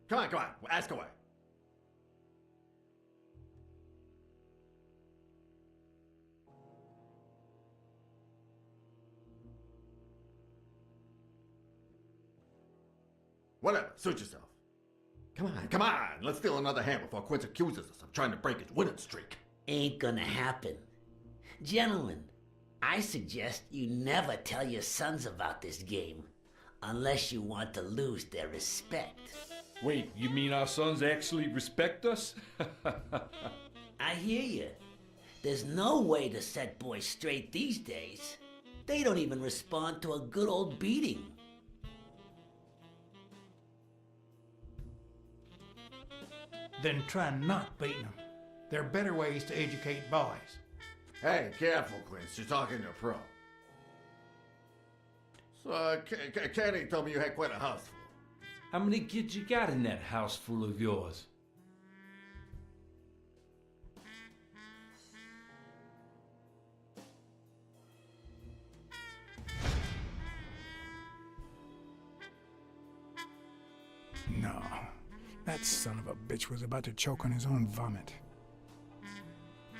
Come on, ask away. Whatever, suit yourself. Come on, let's steal another hand before Quince accuses us of trying to break his winning streak. Ain't gonna happen. Gentlemen, I suggest you never tell your sons about this game. unless you want to lose their respect. Wait, you mean our sons actually respect us? I hear you. There's no way to set boys straight these days. They don't even respond to a good old beating. Then try not beating them. There are better ways to educate boys. Hey, careful, Quince. You're talking to a pro. So, Kenny told me you had quite a house full. How many kids you got in that house full of yours? No, that son of a bitch was about to choke on his own vomit.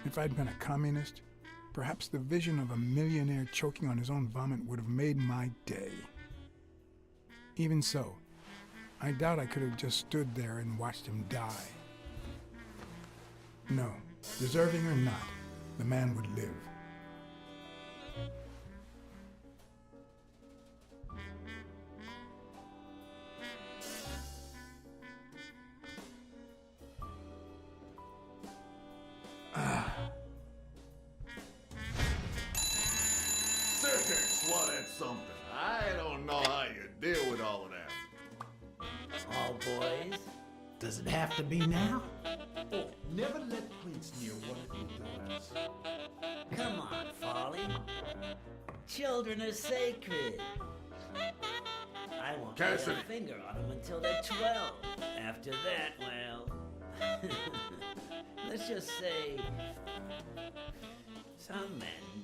If I'd been a communist, perhaps the vision of a millionaire choking on his own vomit would have made my day. Even so, I doubt I could have just stood there and watched him die. No, deserving or not, the man would live. Six, well, that's something. I don't know how you deal with all of that. All boys? Does it have to be now? Oh, never let Quince near one of your daughters. Come on, Folly. Children are sacred. I won't lay Cassidy. a finger on them until they're 12. After that, well... let's just say... some men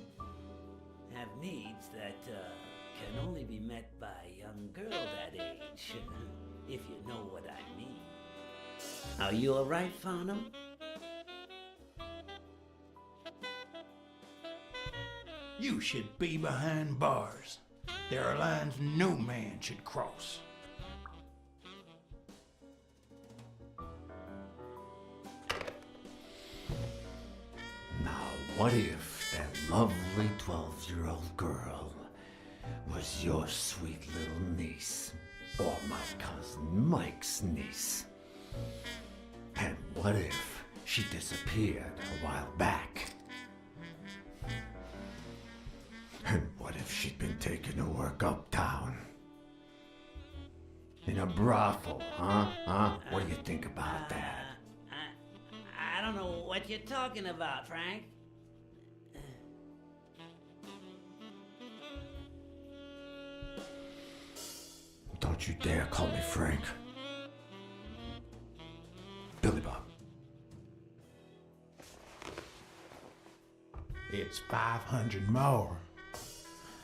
have needs that can only be met by a young girl that age, if you know what I mean. Are you all right, Farnham? You should be behind bars. There are lines no man should cross. Now, what if that lovely 12-year-old girl was your sweet little niece, or my cousin Mike's niece? And what if she disappeared a while back? And what if she'd been taken to work uptown? In a brothel, huh? What do you think about that? I don't know what you're talking about, Frank. Don't you dare call me Frank. Billy Bob. It's 500 more.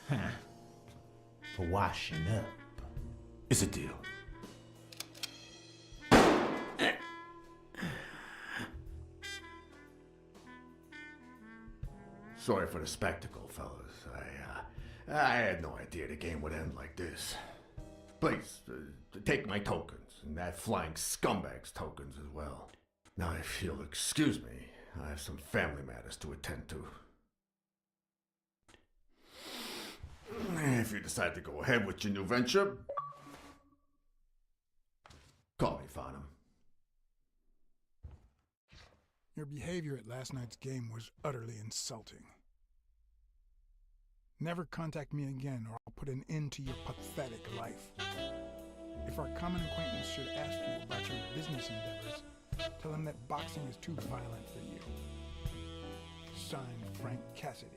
Huh. For washing up. It's a deal. Sorry for the spectacle, fellas. I had no idea the game would end like this. Please, take my tokens, and that flying scumbag's tokens as well. Now, if you'll excuse me, I have some family matters to attend to. If you decide to go ahead with your new venture, call me Farnham. Your behavior at last night's game was utterly insulting. Never contact me again, or I'll put an end to your pathetic life. If our common acquaintance should ask you about your business endeavors, tell him that boxing is too violent for you. Signed, Frank Cassidy.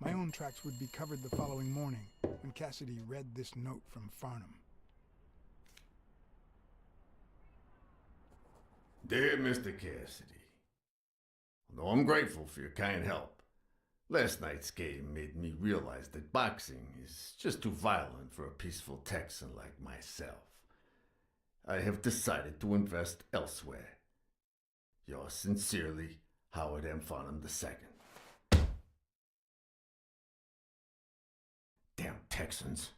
My own tracks would be covered the following morning when Cassidy read this note from Farnham. Dear Mr. Cassidy, although I'm grateful for your kind help, last night's game made me realize that boxing is just too violent for a peaceful Texan like myself. I have decided to invest elsewhere. Yours sincerely, Howard M. Farnham II. Texans.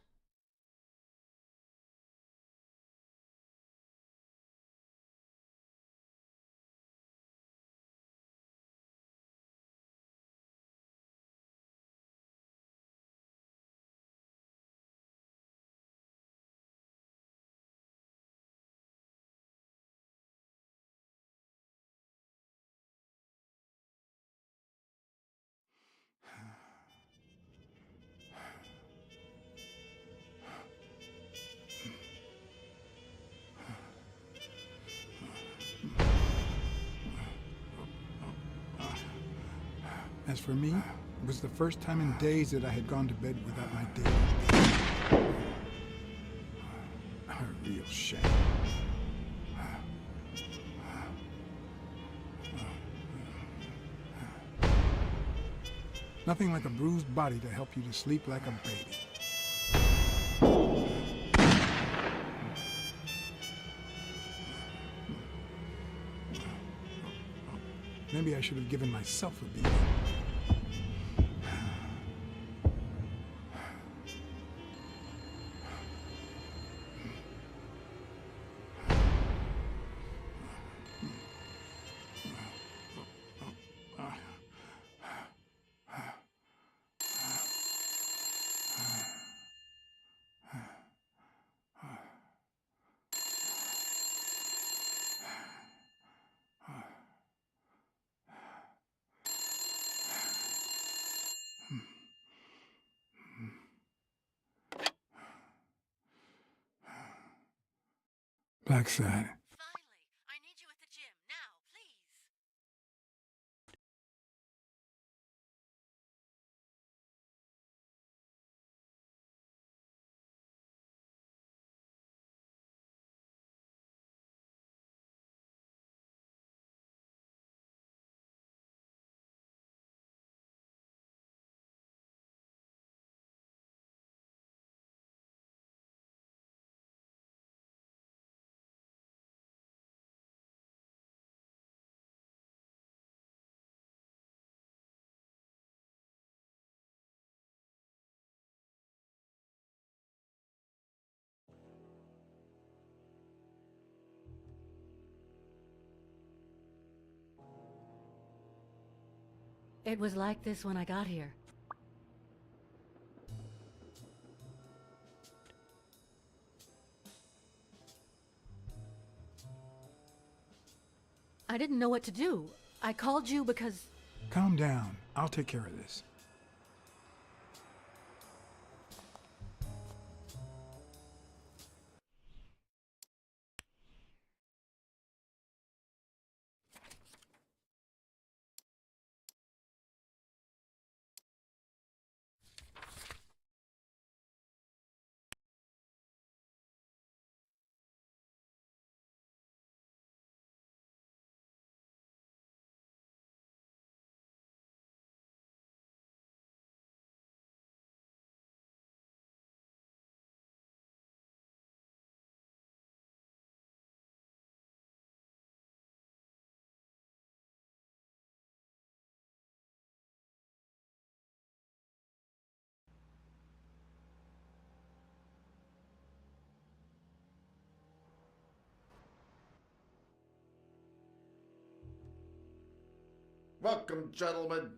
As for me, it was the first time in days that I had gone to bed without my daily. A real shame. Nothing like a bruised body to help you to sleep like a baby. Maybe I should have given myself a beating. Blacksad. Finally, I need you at the gym now, please. It was like this when I got here. I didn't know what to do. I called you because... Calm down. I'll take care of this. Welcome, gentlemen.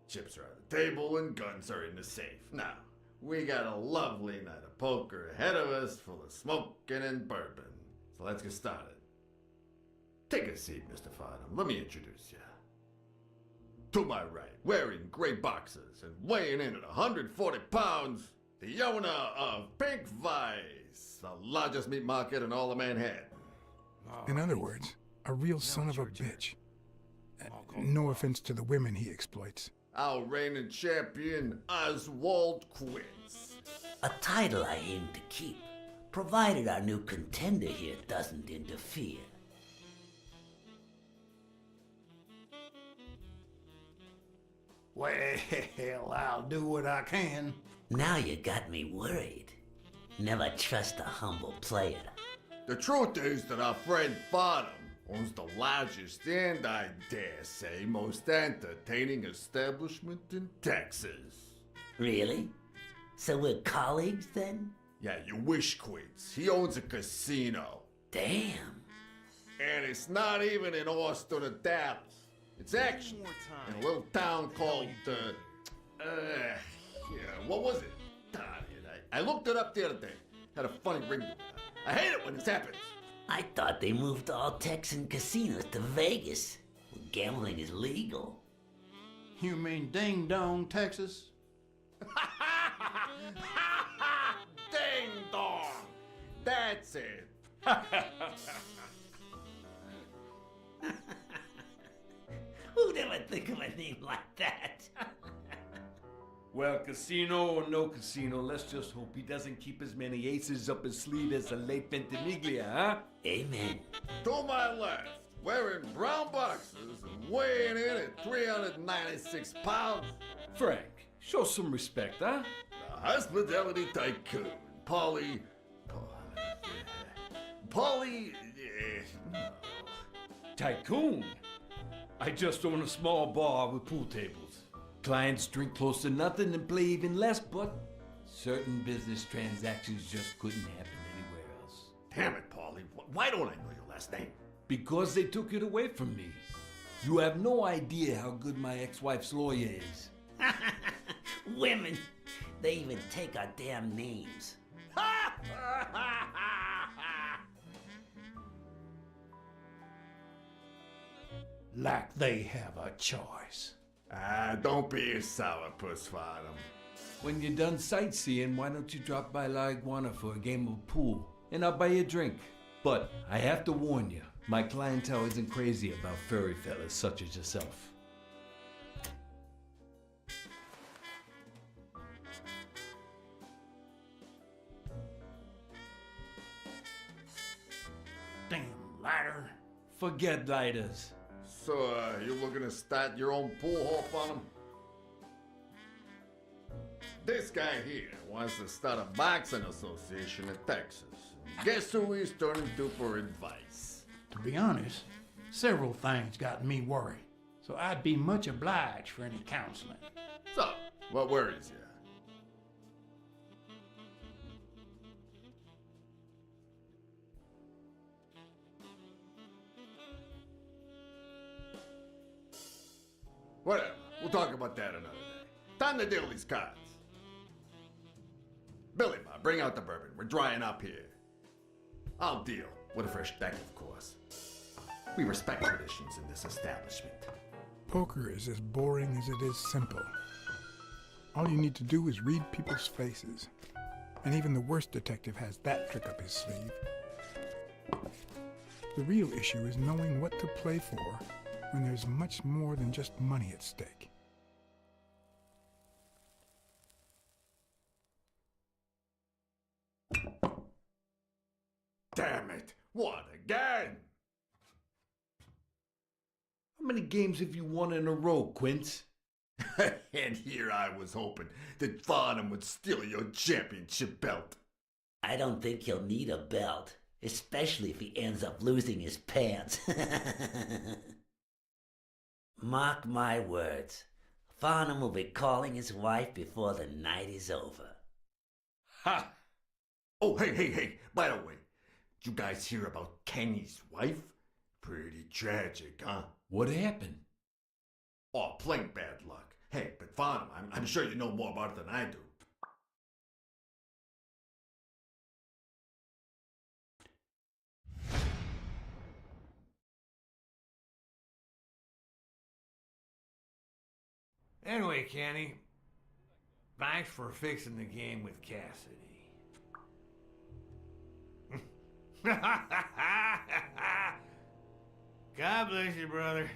Chips are on the table and guns are in the safe. Now, we got a lovely night of poker ahead of us full of smoking and bourbon. So let's get started. Take a seat, Mr. Farnham. Let me introduce you. To my right, wearing gray boxers and weighing in at 140 pounds, the owner of Pink Vice, the largest meat market in all of Manhattan. In other words, a real son of a bitch. No offense to the women he exploits. Our reigning champion, Oswald Quince. A title I aim to keep, provided our new contender here doesn't interfere. Well, I'll do what I can. Now you got me worried. Never trust a humble player. The truth is that our friend Farnham owns the largest and, I dare say, most entertaining establishment in Texas. Really? So we're colleagues then? Yeah, you wish, Queens. He owns a casino. Damn. And it's not even in Austin or Dallas. It's actually in a little town called, what was it? Darn it, I looked it up the other day. Had a funny ring to it. I hate it when this happens. I thought they moved all Texan casinos to Vegas, where gambling is legal. You mean Ding Dong, Texas? Ding dong! That's it. Who'd ever think of a name like that? Well, casino or no casino, let's just hope he doesn't keep as many aces up his sleeve as the late Ventimiglia, huh? Amen. To my left, wearing brown boxers and weighing in at 396 pounds, Frank, show some respect, huh? the hospitality tycoon, Polly. Tycoon? I just own a small bar with pool tables. Clients drink close to nothing and play even less, but certain business transactions just couldn't happen anywhere else. Damn it, Polly. Why don't I know your last name? Because they took it away from me. You have no idea how good my ex-wife's lawyer is. Women, they even take our damn names. Like they have a choice. Don't be a sourpuss, Farnham. When you're done sightseeing, why don't you drop by La Iguana for a game of pool, and I'll buy you a drink. But I have to warn you, my clientele isn't crazy about furry fellas such as yourself. Damn lighter. Forget lighters. So, you looking to start your own pool hall, Farnham? This guy here wants to start a boxing association in Texas. Guess who he's turning to for advice? To be honest, several things got me worried, so I'd be much obliged for any counseling. So, what worries you? Whatever. We'll talk about that another day. Time to deal these cards. Billy Bob, bring out the bourbon. We're drying up here. I'll deal with a fresh deck, of course. We respect traditions in this establishment. Poker is as boring as it is simple. All you need to do is read people's faces. And even the worst detective has that trick up his sleeve. The real issue is knowing what to play for when there's much more than just money at stake. Damn it! What again? How many games have you won in a row, Quince? And here I was hoping that Farnham would steal your championship belt. I don't think he'll need a belt, especially if he ends up losing his pants. Mark my words, Farnham will be calling his wife before the night is over. Ha! Oh, hey, by the way, did you guys hear about Kenny's wife? Pretty tragic, huh? What happened? Oh, plain bad luck. Hey, but Farnham, I'm sure you know more about it than I do. Anyway, Kenny, thanks for fixing the game with Cassidy. God bless you, brother.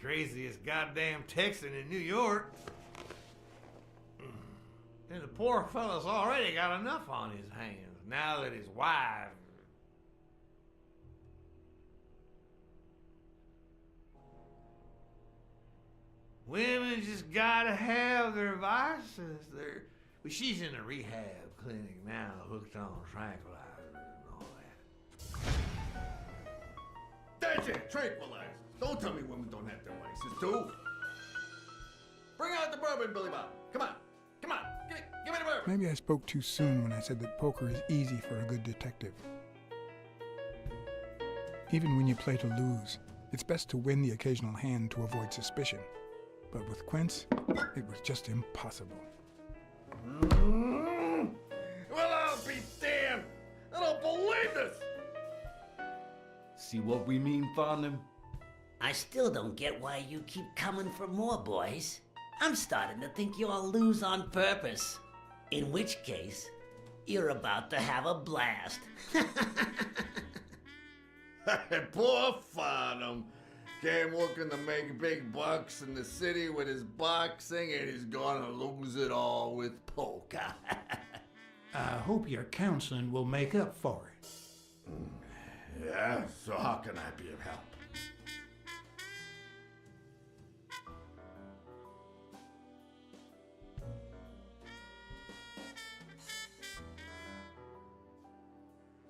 Craziest goddamn Texan in New York. And the poor fella's already got enough on his hands now that his wife. Women just gotta have their vices. Well, she's in a rehab clinic now, hooked on tranquilizers and all that. That's it, tranquilizers. Don't tell me women don't have their vices, too. Bring out the bourbon, Billy Bob. Come on. Come on. Give me the bourbon. Maybe I spoke too soon when I said that poker is easy for a good detective. Even when you play to lose, it's best to win the occasional hand to avoid suspicion. But with Quince, it was just impossible. Well, I'll be damned. I don't believe this. See what we mean, Farnham? I still don't get why you keep coming for more, boys. I'm starting to think you all lose on purpose. In which case, you're about to have a blast. Poor Farnham. Came looking to make big bucks in the city with his boxing, and he's gonna lose it all with poker. I hope your counseling will make up for it. Yeah, so how can I be of help?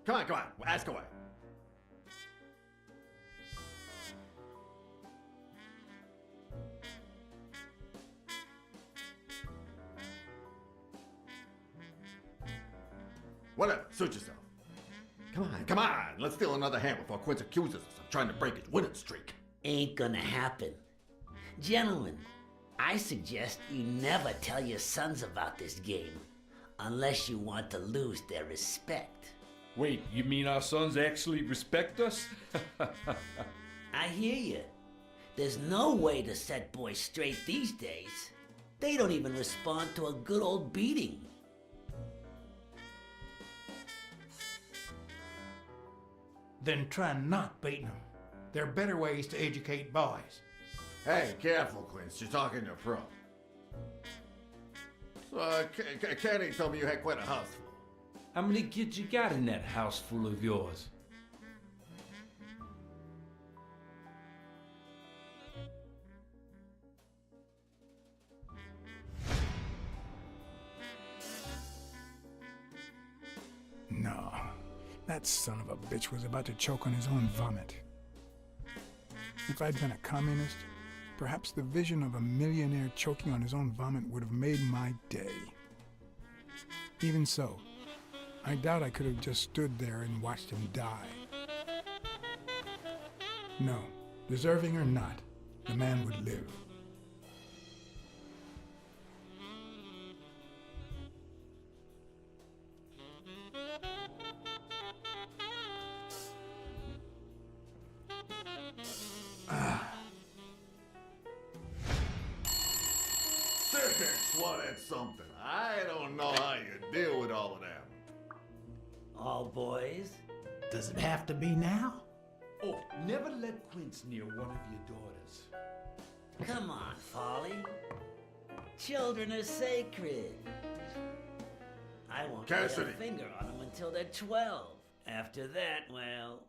Come on, ask away. Whatever, suit yourself. Come on, let's steal another hand before Quince accuses us of trying to break his winning streak. Ain't gonna happen. Gentlemen, I suggest you never tell your sons about this game, unless you want to lose their respect. Wait, you mean our sons actually respect us? I hear you. There's no way to set boys straight these days. They don't even respond to a good old beating. Then try not beating them. There are better ways to educate boys. Hey, careful, Quince. You're talking to a pro. So, Kenny told me you had quite a house full. How many kids you got in that house full of yours? No, that son of a bitch was about to choke on his own vomit. If I'd been a communist, perhaps the vision of a millionaire choking on his own vomit would have made my day. Even so, I doubt I could have just stood there and watched him die. No, deserving or not, the man would live. Well, that's something. I don't know how you deal with all of that. All boys? Does it have to be now? Oh, never let Quince near one of your daughters. Come on, Folly. Children are sacred. I won't lay a Cassidy. finger on them until they're 12. After that, well,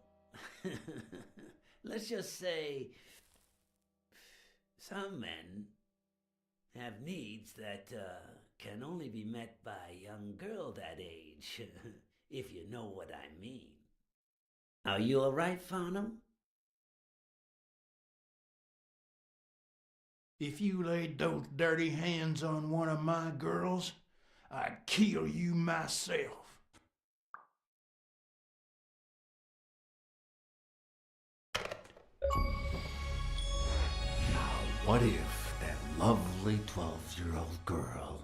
let's just say some men have needs that can only be met by a young girl that age, if you know what I mean. Are you all right, Farnham? If you laid those dirty hands on one of my girls, I'd kill you myself. What if that lovely 12-year-old girl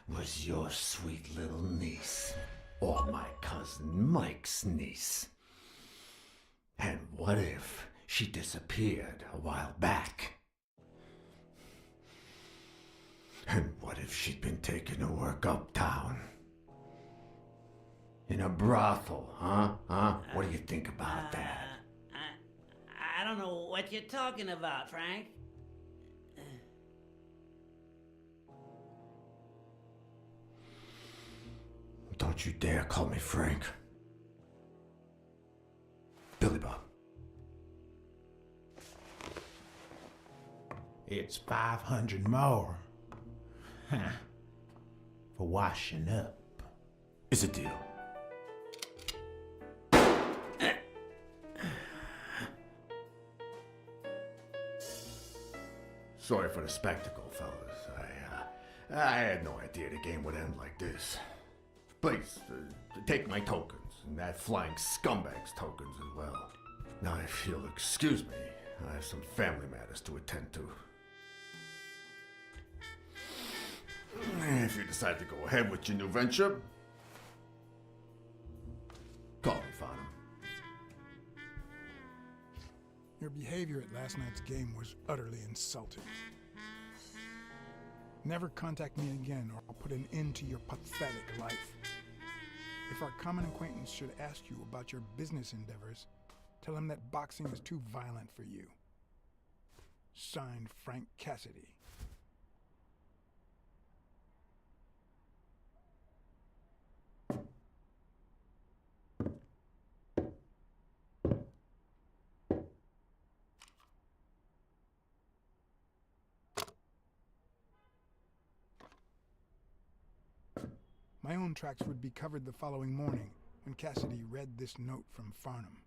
was your sweet little niece, or my cousin Mike's niece? And what if she disappeared a while back? And what if she'd been taken to work uptown? In a brothel, huh? What do you think about that? I don't know what you're talking about, Frank. Don't you dare call me Frank. Billy Bob. It's 500 more. For washing up. It's a deal. Sorry for the spectacle, fellas. I had no idea the game would end like this. Please, take my tokens, and that flying scumbag's tokens as well. Now, if you'll excuse me, I have some family matters to attend to. If you decide to go ahead with your new venture, call me, Farnham. Your behavior at last night's game was utterly insulting. Never contact me again or I'll put an end to your pathetic life. If our common acquaintance should ask you about your business endeavors, tell him that boxing is too violent for you. Signed, Frank Cassidy. My own tracks would be covered the following morning when Cassidy read this note from Farnham.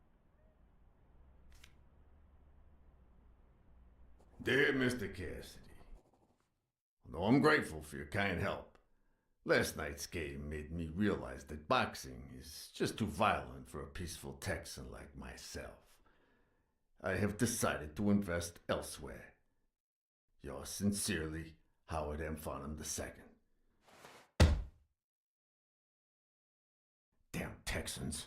Dear Mr. Cassidy, although I'm grateful for your kind help, last night's game made me realize that boxing is just too violent for a peaceful Texan like myself. I have decided to invest elsewhere. Yours sincerely, Howard M. Farnham II. Damn Texans.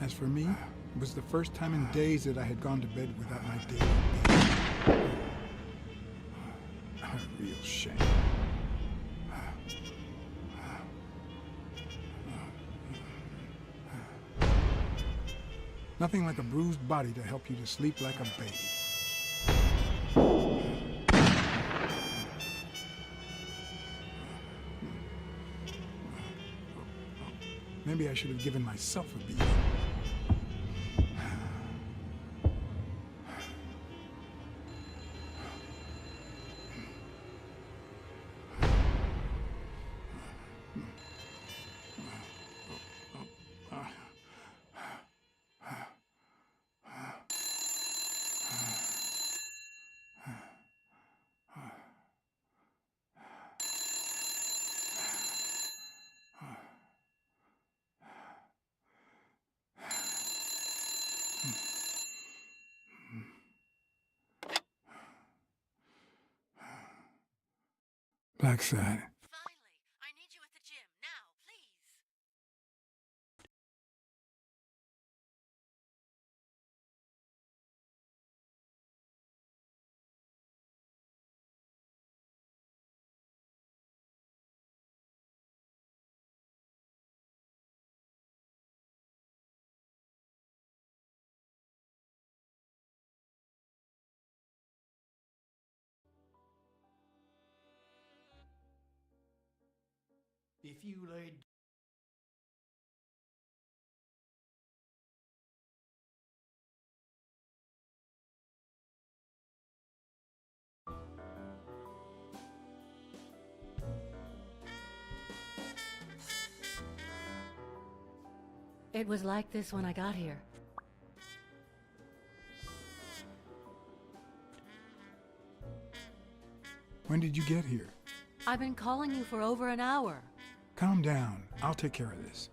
As for me, it was the first time in days that I had gone to bed without my daily baby. A real shame. Nothing like a bruised body to help you to sleep like a baby. Maybe I should have given myself a beating. Blacksad. Finally, I need you at the gym now, please. If you laid It was like this when I got here. When did you get here? I've been calling you for over an hour. Calm down. I'll take care of this.